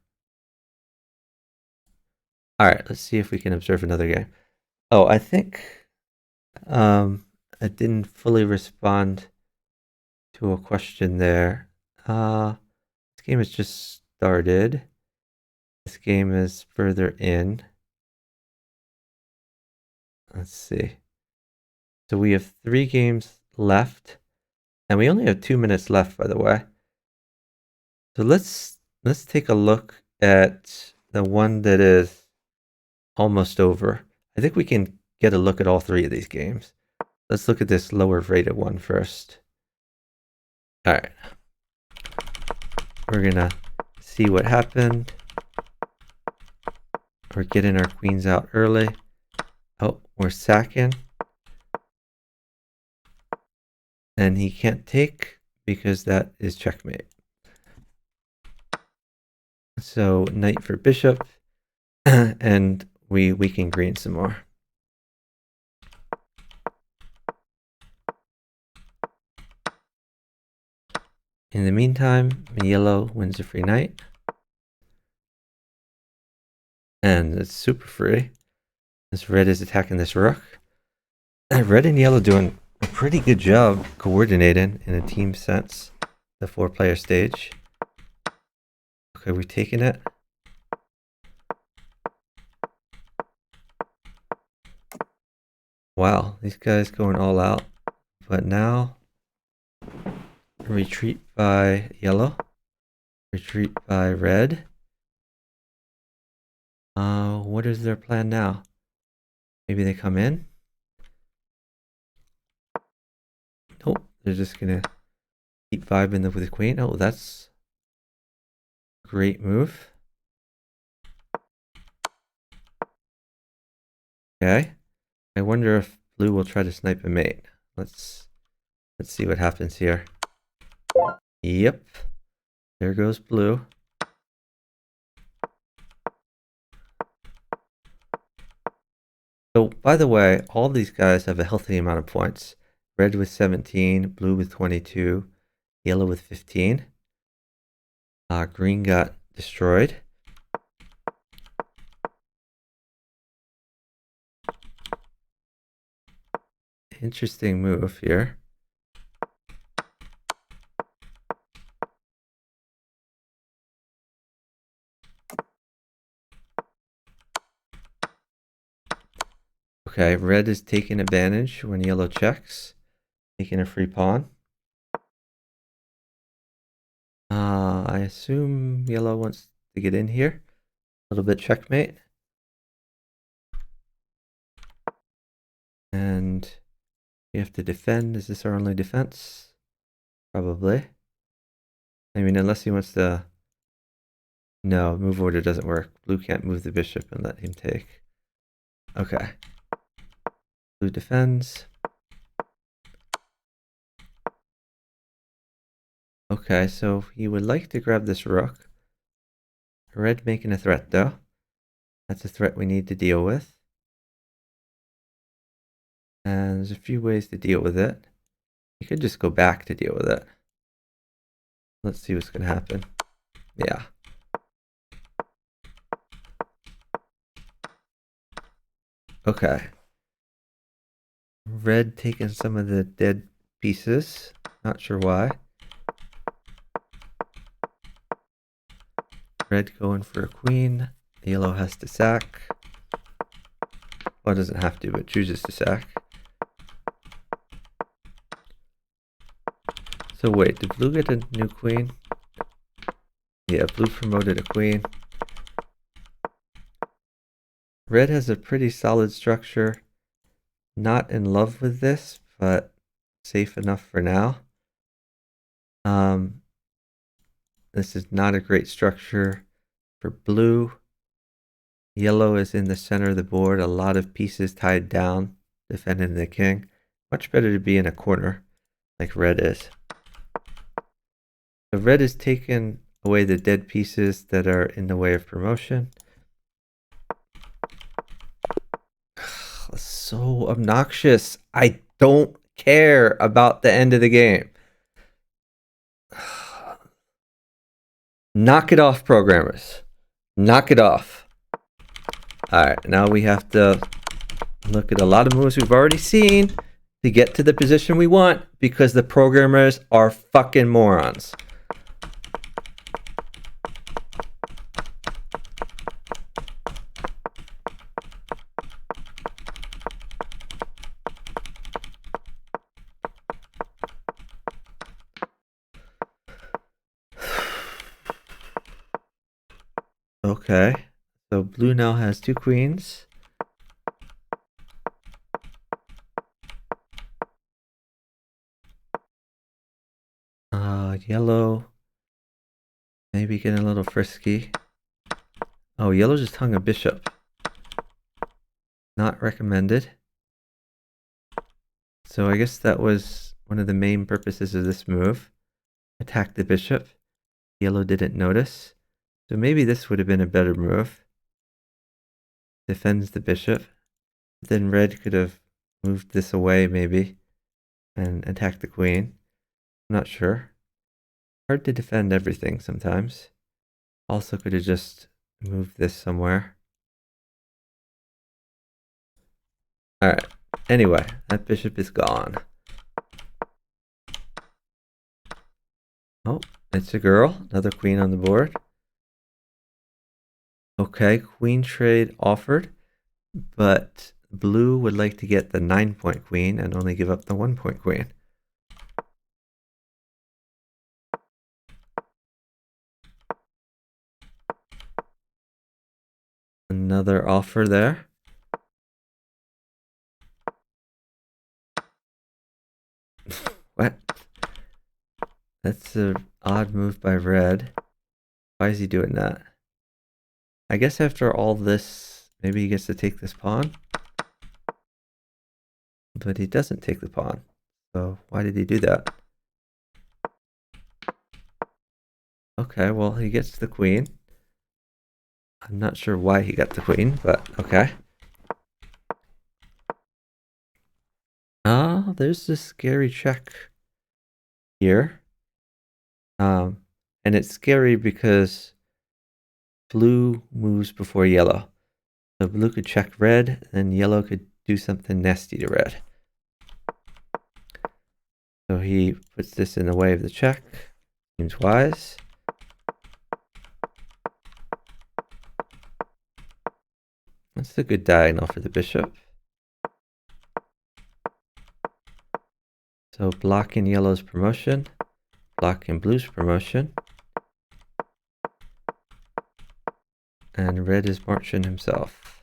Alright, let's see if we can observe another game. Oh, I think I didn't fully respond to a question there. This game has just started. This game is further in. Let's see. So we have 3 games left, and we only have 2 minutes left, by the way. So let's take a look at the one that is almost over. I think we can get a look at all 3 of these games. Let's look at this lower rated one first. All right. We're gonna see what happened. We're getting our queens out early. Oh, we're sacking. And he can't take because that is checkmate. So knight for bishop, and we weaken green some more. In the meantime, yellow wins a free knight. And it's super free. This red is attacking this rook. Red and yellow doing a pretty good job coordinating in a team sense. The 4-player stage. Okay, we're taking it. Wow, these guys going all out. But now, retreat by yellow. Retreat by red. What is their plan now? Maybe they come in? Nope, they're just gonna keep vibing with the queen. Oh, that's a great move. Okay. I wonder if blue will try to snipe a mate. Let's see what happens here. Yep. There goes blue. So, by the way, all these guys have a healthy amount of points. Red with 17, blue with 22, yellow with 15. Green got destroyed. Interesting move here. Okay, red is taking advantage when yellow checks, taking a free pawn. I assume yellow wants to get in here. A little bit checkmate. And we have to defend. Is this our only defense? Probably. I mean, unless he wants to... No, move order doesn't work. Blue can't move the bishop and let him take. Okay. Blue defends. Okay, so he would like to grab this rook. Red making a threat, though. That's a threat we need to deal with. And there's a few ways to deal with it. You could just go back to deal with it. Let's see what's going to happen. Yeah. Okay. Red taking some of the dead pieces. Not sure why. Red going for a queen. Yellow has to sack. Well, it doesn't have to, but chooses to sack. So wait, did blue get a new queen? Yeah, blue promoted a queen. Red has a pretty solid structure. Not in love with this, but safe enough for now. This is not a great structure for blue. Yellow is in the center of the board. A lot of pieces tied down, defending the king. Much better to be in a corner like red is. So red has taken away the dead pieces that are in the way of promotion. So obnoxious. I don't care about the end of the game. Knock it off, programmers. Knock it off. Alright, now we have to look at a lot of moves we've already seen to get to the position we want because the programmers are fucking morons. Okay, so blue now has 2 queens. Yellow maybe getting a little frisky. Oh, yellow just hung a bishop. Not recommended. So I guess that was one of the main purposes of this move. Attack the bishop. Yellow didn't notice. So maybe this would have been a better move. Defends the bishop. Then red could have moved this away maybe and attacked the queen. I'm not sure. Hard to defend everything sometimes. Also could have just moved this somewhere. Alright. Anyway, that bishop is gone. Oh, it's a girl. Another queen on the board. Okay, queen trade offered, but blue would like to get the 9-point queen and only give up the 1-point queen. Another offer there. What? That's an odd move by red. Why is he doing that? I guess after all this, maybe he gets to take this pawn. But he doesn't take the pawn. So why did he do that? Okay, well, he gets the queen. I'm not sure why he got the queen, but okay. There's this scary check here. And it's scary because blue moves before yellow. So blue could check red, and yellow could do something nasty to red. So he puts this in the way of the check. Seems wise. That's a good diagonal for the bishop. So blocking yellow's promotion, blocking blue's promotion. And red is marching himself.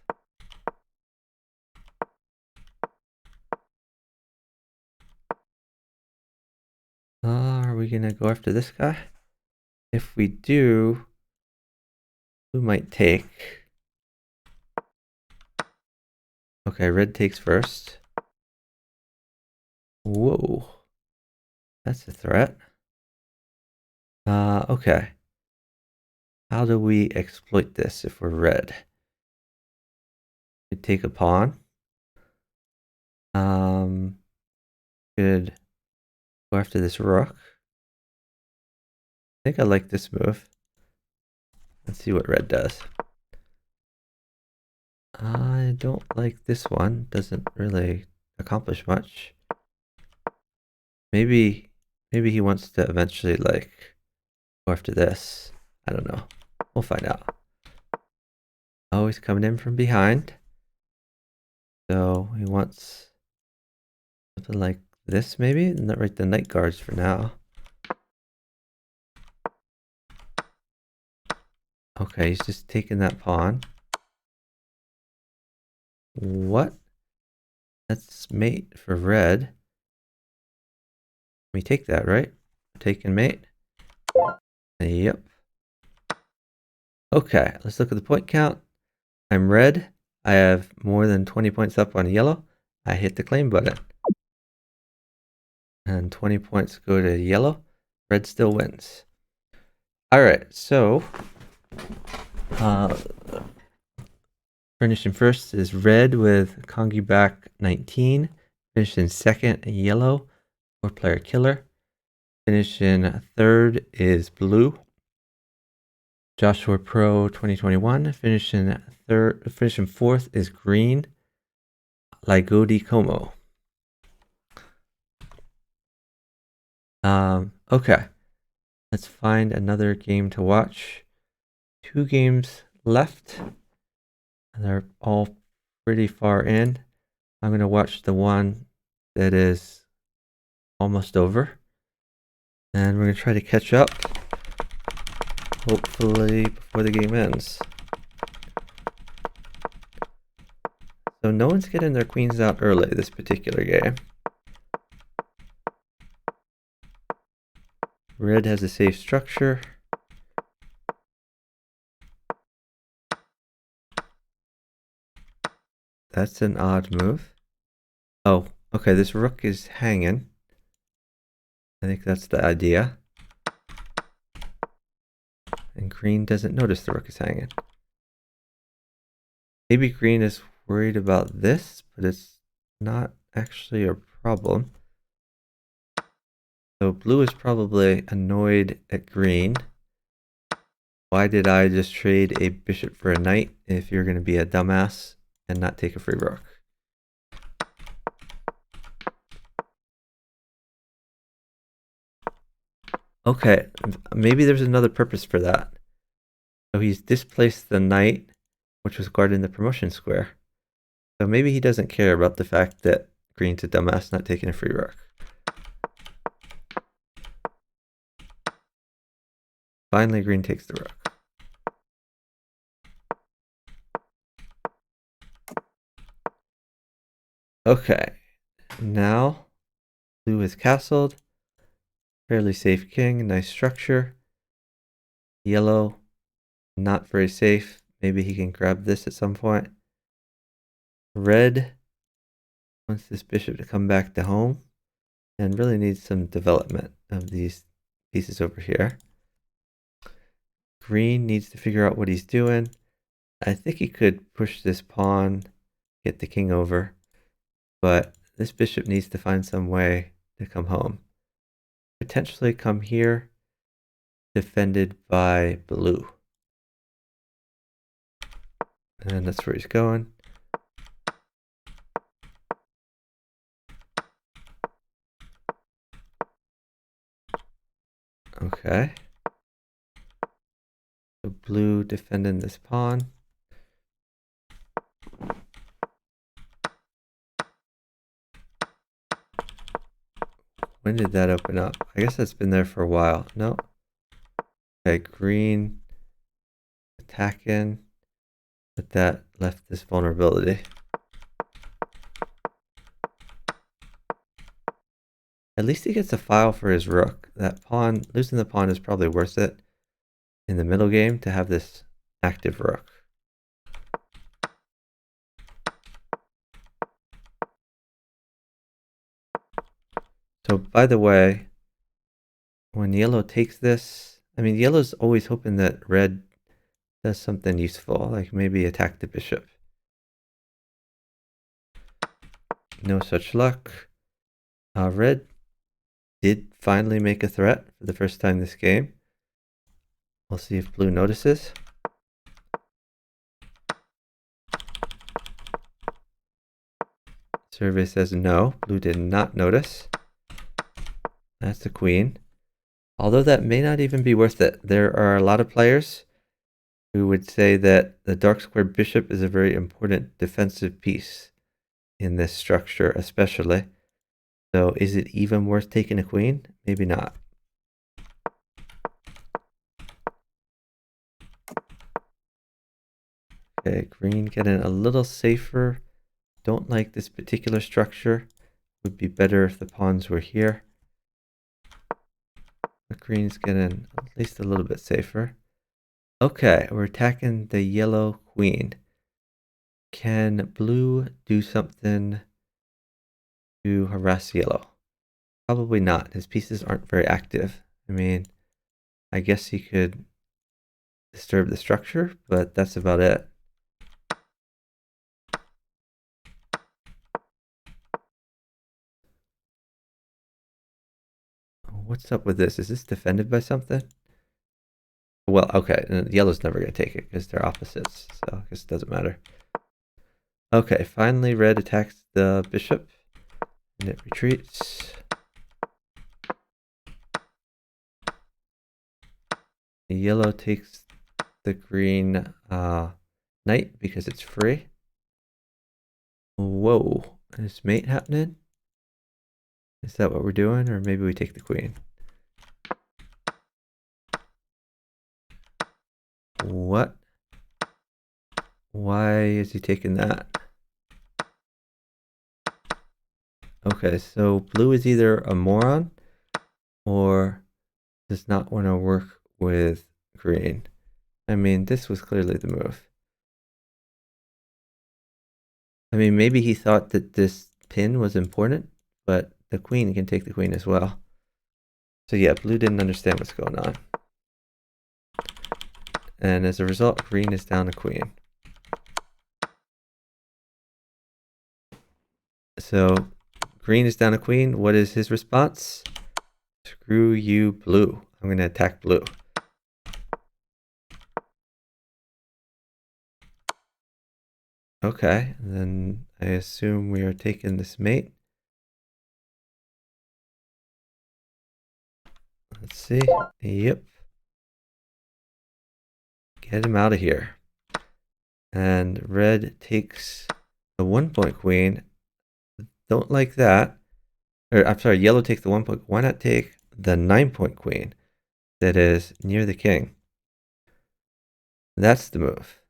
Are we gonna go after this guy? If we do, blue might take. Okay, red takes first. Whoa. That's a threat. Okay. How do we exploit this if we're red? Could take a pawn. Could go after this rook. I think I like this move. Let's see what red does. I don't like this one. Doesn't really accomplish much. Maybe he wants to eventually like go after this. I don't know. We'll find out. Oh, he's coming in from behind. So he wants something like this maybe? Not right, the knight guards for now. Okay, he's just taking that pawn. What? That's mate for red. We take that, right? Take and mate. Yep. Okay, let's look at the point count. I'm red. I have more than 20 points up on yellow. I hit the claim button. And 20 points go to yellow. Red still wins. All right, so finishing first is red with Kongi back 19. Finishing second, yellow, 4-player killer. Finishing third is blue, Joshua Pro 2021. Finishing fourth is green, Ligodi Como. Okay, let's find another game to watch. 2 games left. They're all pretty far in. I'm going to watch the one that is almost over. And we're going to try to catch up, hopefully before the game ends. So no one's getting their queens out early this particular game. Red has a safe structure. That's an odd move. Oh, okay, this rook is hanging. I think that's the idea. And green doesn't notice the rook is hanging. Maybe green is worried about this, but it's not actually a problem. So blue is probably annoyed at green. Why did I just trade a bishop for a knight if you're going to be a dumbass and not take a free rook? Okay, maybe there's another purpose for that. So he's displaced the knight, which was guarding the promotion square. So maybe he doesn't care about the fact that green's a dumbass not taking a free rook. Finally, green takes the rook. Okay, now blue is castled. Fairly safe king, nice structure. Yellow, not very safe. Maybe he can grab this at some point. Red wants this bishop to come back to home and really needs some development of these pieces over here. Green needs to figure out what he's doing. I think he could push this pawn, get the king over, but this bishop needs to find some way to come home. Potentially come here, defended by blue. And that's where he's going. Okay. So blue defending this pawn. When did that open up? I guess that's been there for a while. No. Okay, green attacking, but that left this vulnerability. At least he gets a file for his rook. That pawn, losing the pawn is probably worth it in the middle game to have this active rook. So by the way, when yellow takes this, I mean, yellow's always hoping that red does something useful, like maybe attack the bishop. No such luck. Red did finally make a threat for the first time this game. We'll see if blue notices. Survey says no, blue did not notice. That's the queen. Although that may not even be worth it. There are a lot of players who would say that the dark square bishop is a very important defensive piece in this structure especially. So is it even worth taking a queen? Maybe not. Okay, green getting a little safer. Don't like this particular structure. Would be better if the pawns were here. green's getting at least a little bit safer. Okay, we're attacking the yellow queen. Can blue do something to harass yellow? Probably not. His pieces aren't very active. I mean, I guess he could disturb the structure, but that's about it. What's up with this? Is this defended by something? Well, okay, yellow's never going to take it because they're opposites, so I guess it doesn't matter. Okay, finally red attacks the bishop, and it retreats. Yellow takes the green knight because it's free. Whoa, is mate happening? Is that what we're doing? Or maybe we take the queen. What? Why is he taking that? Okay, so blue is either a moron or does not want to work with green. I mean, this was clearly the move. I mean, maybe he thought that this pin was important, but the queen can take the queen as well. So yeah, blue didn't understand what's going on. And as a result, green is down a queen. So green is down a queen. What is his response? Screw you, blue. I'm going to attack blue. Okay, then I assume we are taking this mate. Let's see. Yep. Get him out of here. And red takes the 1-point queen. Don't like that. Or I'm sorry, yellow takes the 1-point. Why not take the 9-point queen that is near the king? That's the move.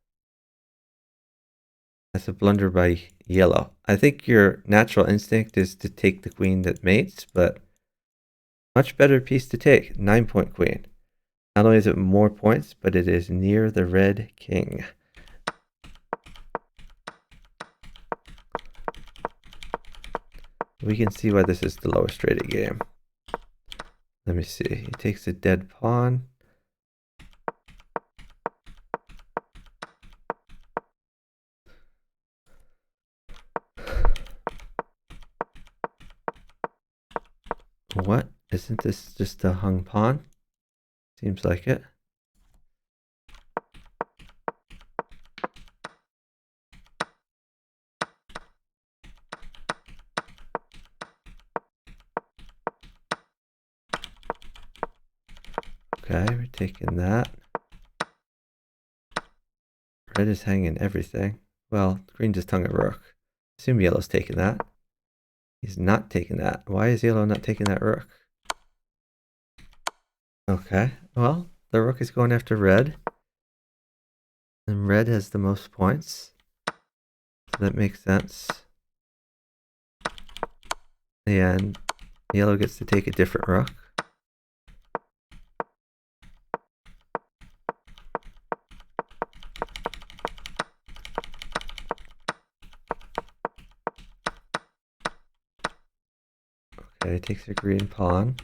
That's a blunder by yellow. I think your natural instinct is to take the queen that mates, but much better piece to take. 9-point queen. Not only is it more points, but it is near the red king. We can see why this is the lowest rated game. Let me see. He takes a dead pawn. What? Isn't this just a hung pawn? Seems like it. Okay, we're taking that. Red is hanging everything. Well, green just hung a rook. Assume yellow's taking that. He's not taking that. Why is yellow not taking that rook? Okay, well, the rook is going after red. And red has the most points. So that makes sense. And yellow gets to take a different rook. Okay, takes a green pawn.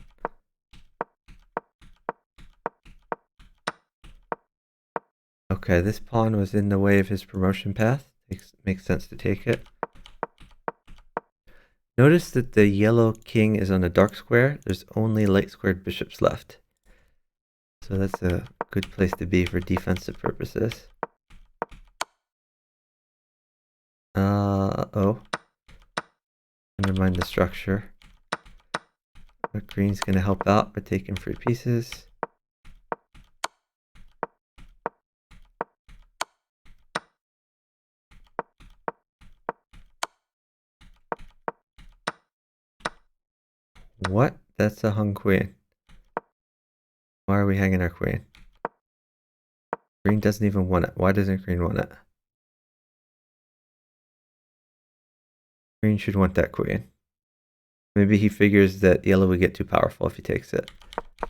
Okay, this pawn was in the way of his promotion path. Makes sense to take it. Notice that the yellow king is on a dark square. There's only light squared bishops left. So that's a good place to be for defensive purposes. Oh. Undermine the structure. But green's going to help out by taking free pieces. What? That's a hung queen. Why are we hanging our queen? Green doesn't even want it. Why doesn't green want it? Green should want that queen. Maybe he figures that yellow would get too powerful if he takes it.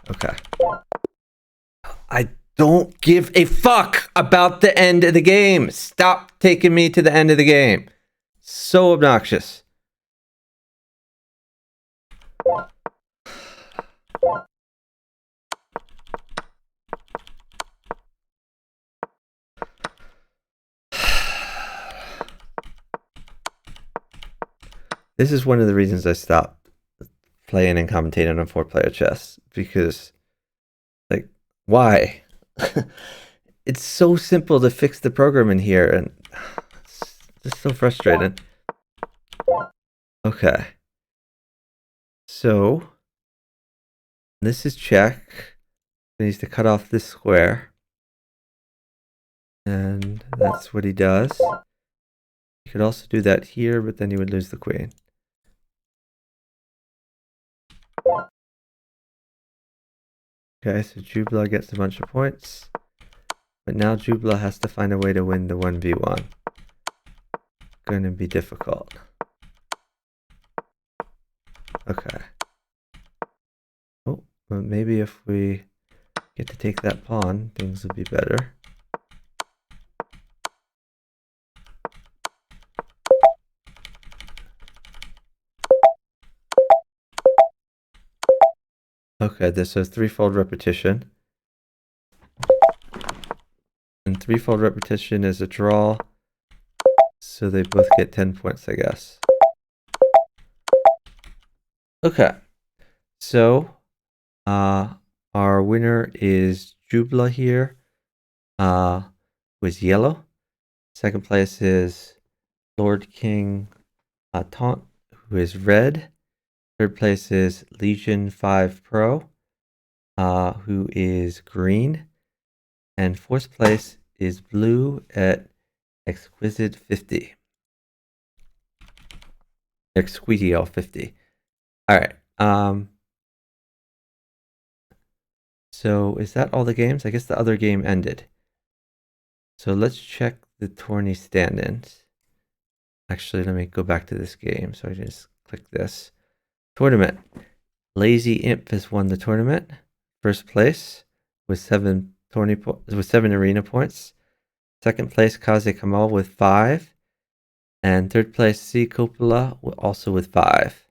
Okay. I don't give a fuck about the end of the game. Stop taking me to the end of the game. So obnoxious. This is one of the reasons I stopped playing and commentating on 4-player chess. Because, like, why? It's so simple to fix the program in here, and it's just so frustrating. Okay. So, this is check. He needs to cut off this square. And that's what he does. He could also do that here, but then he would lose the queen. Okay, so Jubla gets a bunch of points. But now Jubla has to find a way to win the 1v1. Gonna be difficult. Okay. Oh, well, maybe if we get to take that pawn, things will be better. Okay, this is threefold repetition. And threefold repetition is a draw. So they both get 10 points, I guess. Okay. So, our winner is Jubla here, with yellow. Second place is Lord King Taunt, who is red. Third place is Legion 5 Pro, who is green. And fourth place is blue at Exquisite 50. Exquisio 50. All right. So is that all the games? I guess the other game ended. So let's check the tourney stand-ins. Actually, let me go back to this game. So I just click this. Tournament. Lazy Imp has won the tournament. First place with 7 arena points. Second place, Kaze Kamal with 5. And third place, C Coppola also with 5.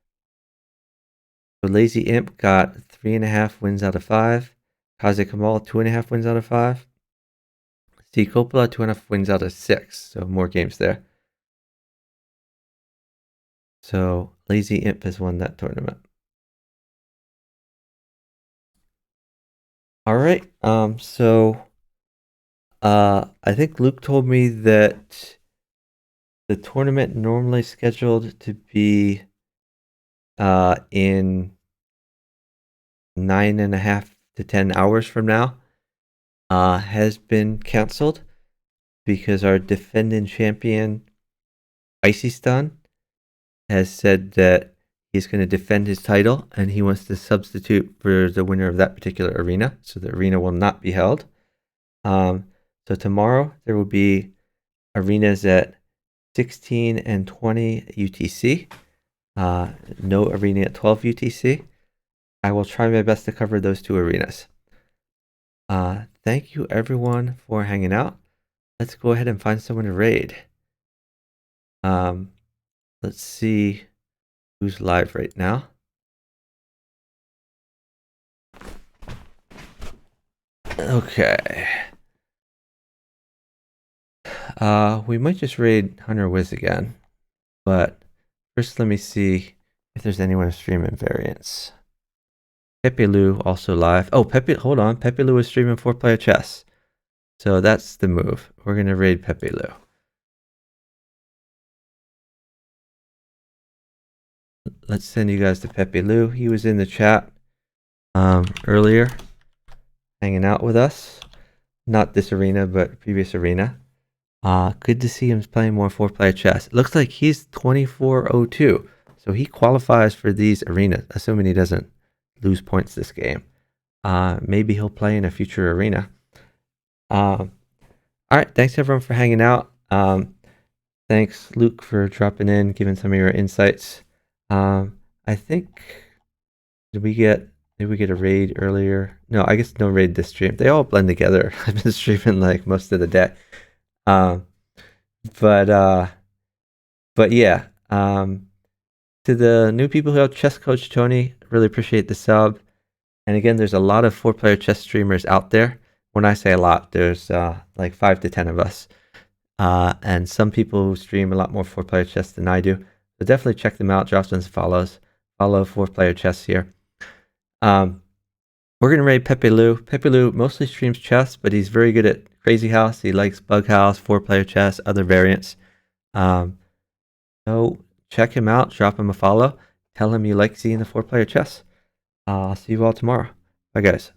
So Lazy Imp got 3.5 wins out of 5. Kaze Kamal 2.5 wins out of 5. C Coppola 2.5 wins out of 6. So more games there. So Lazy Imp has won that tournament. All right. I think Luke told me that the tournament normally scheduled to be in 9.5 to 10 hours from now has been canceled because our defending champion Icy Stun has said that he's going to defend his title and he wants to substitute for the winner of that particular arena, so the arena will not be held. So tomorrow there will be arenas at 16 and 20 UTC. No arena at 12 UTC. I will try my best to cover those 2 arenas. Thank you everyone for hanging out. Let's go ahead and find someone to raid. Let's see who's live right now. Okay. We might just raid Hunter Wiz again, but first let me see if there's anyone streaming variants. Pepe Lu also live. Oh, hold on. Pepe Lu is streaming 4-player chess. So that's the move. We're gonna raid Pepe Lu. Let's send you guys to Pepe Lu. He was in the chat earlier, hanging out with us. Not this arena, but previous arena. Good to see him playing more 4-player chess. It looks like he's 2402, so he qualifies for these arenas, assuming he doesn't lose points this game. Maybe he'll play in a future arena. All right, thanks everyone for hanging out. Thanks Luke for dropping in, giving some of your insights. I think, did we get Maybe we get a raid earlier. No, I guess no raid this stream. They all blend together. I've been streaming like most of the day. Um, but uh, but yeah. To the new people who have Chess Coach Tony, really appreciate the sub. And again, there's a lot of 4-player chess streamers out there. When I say a lot, there's like 5 to 10 of us. And some people who stream a lot more 4-player chess than I do. So definitely check them out. Drop some follows. Follow 4-player chess here. We're gonna raid Pepe Lu. Pepe Lu mostly streams chess, but he's very good at Crazy House. He likes Bug House, 4-player chess, other variants. So check him out. Drop him a follow. Tell him you like seeing the 4-player chess. I'll see you all tomorrow. Bye, guys.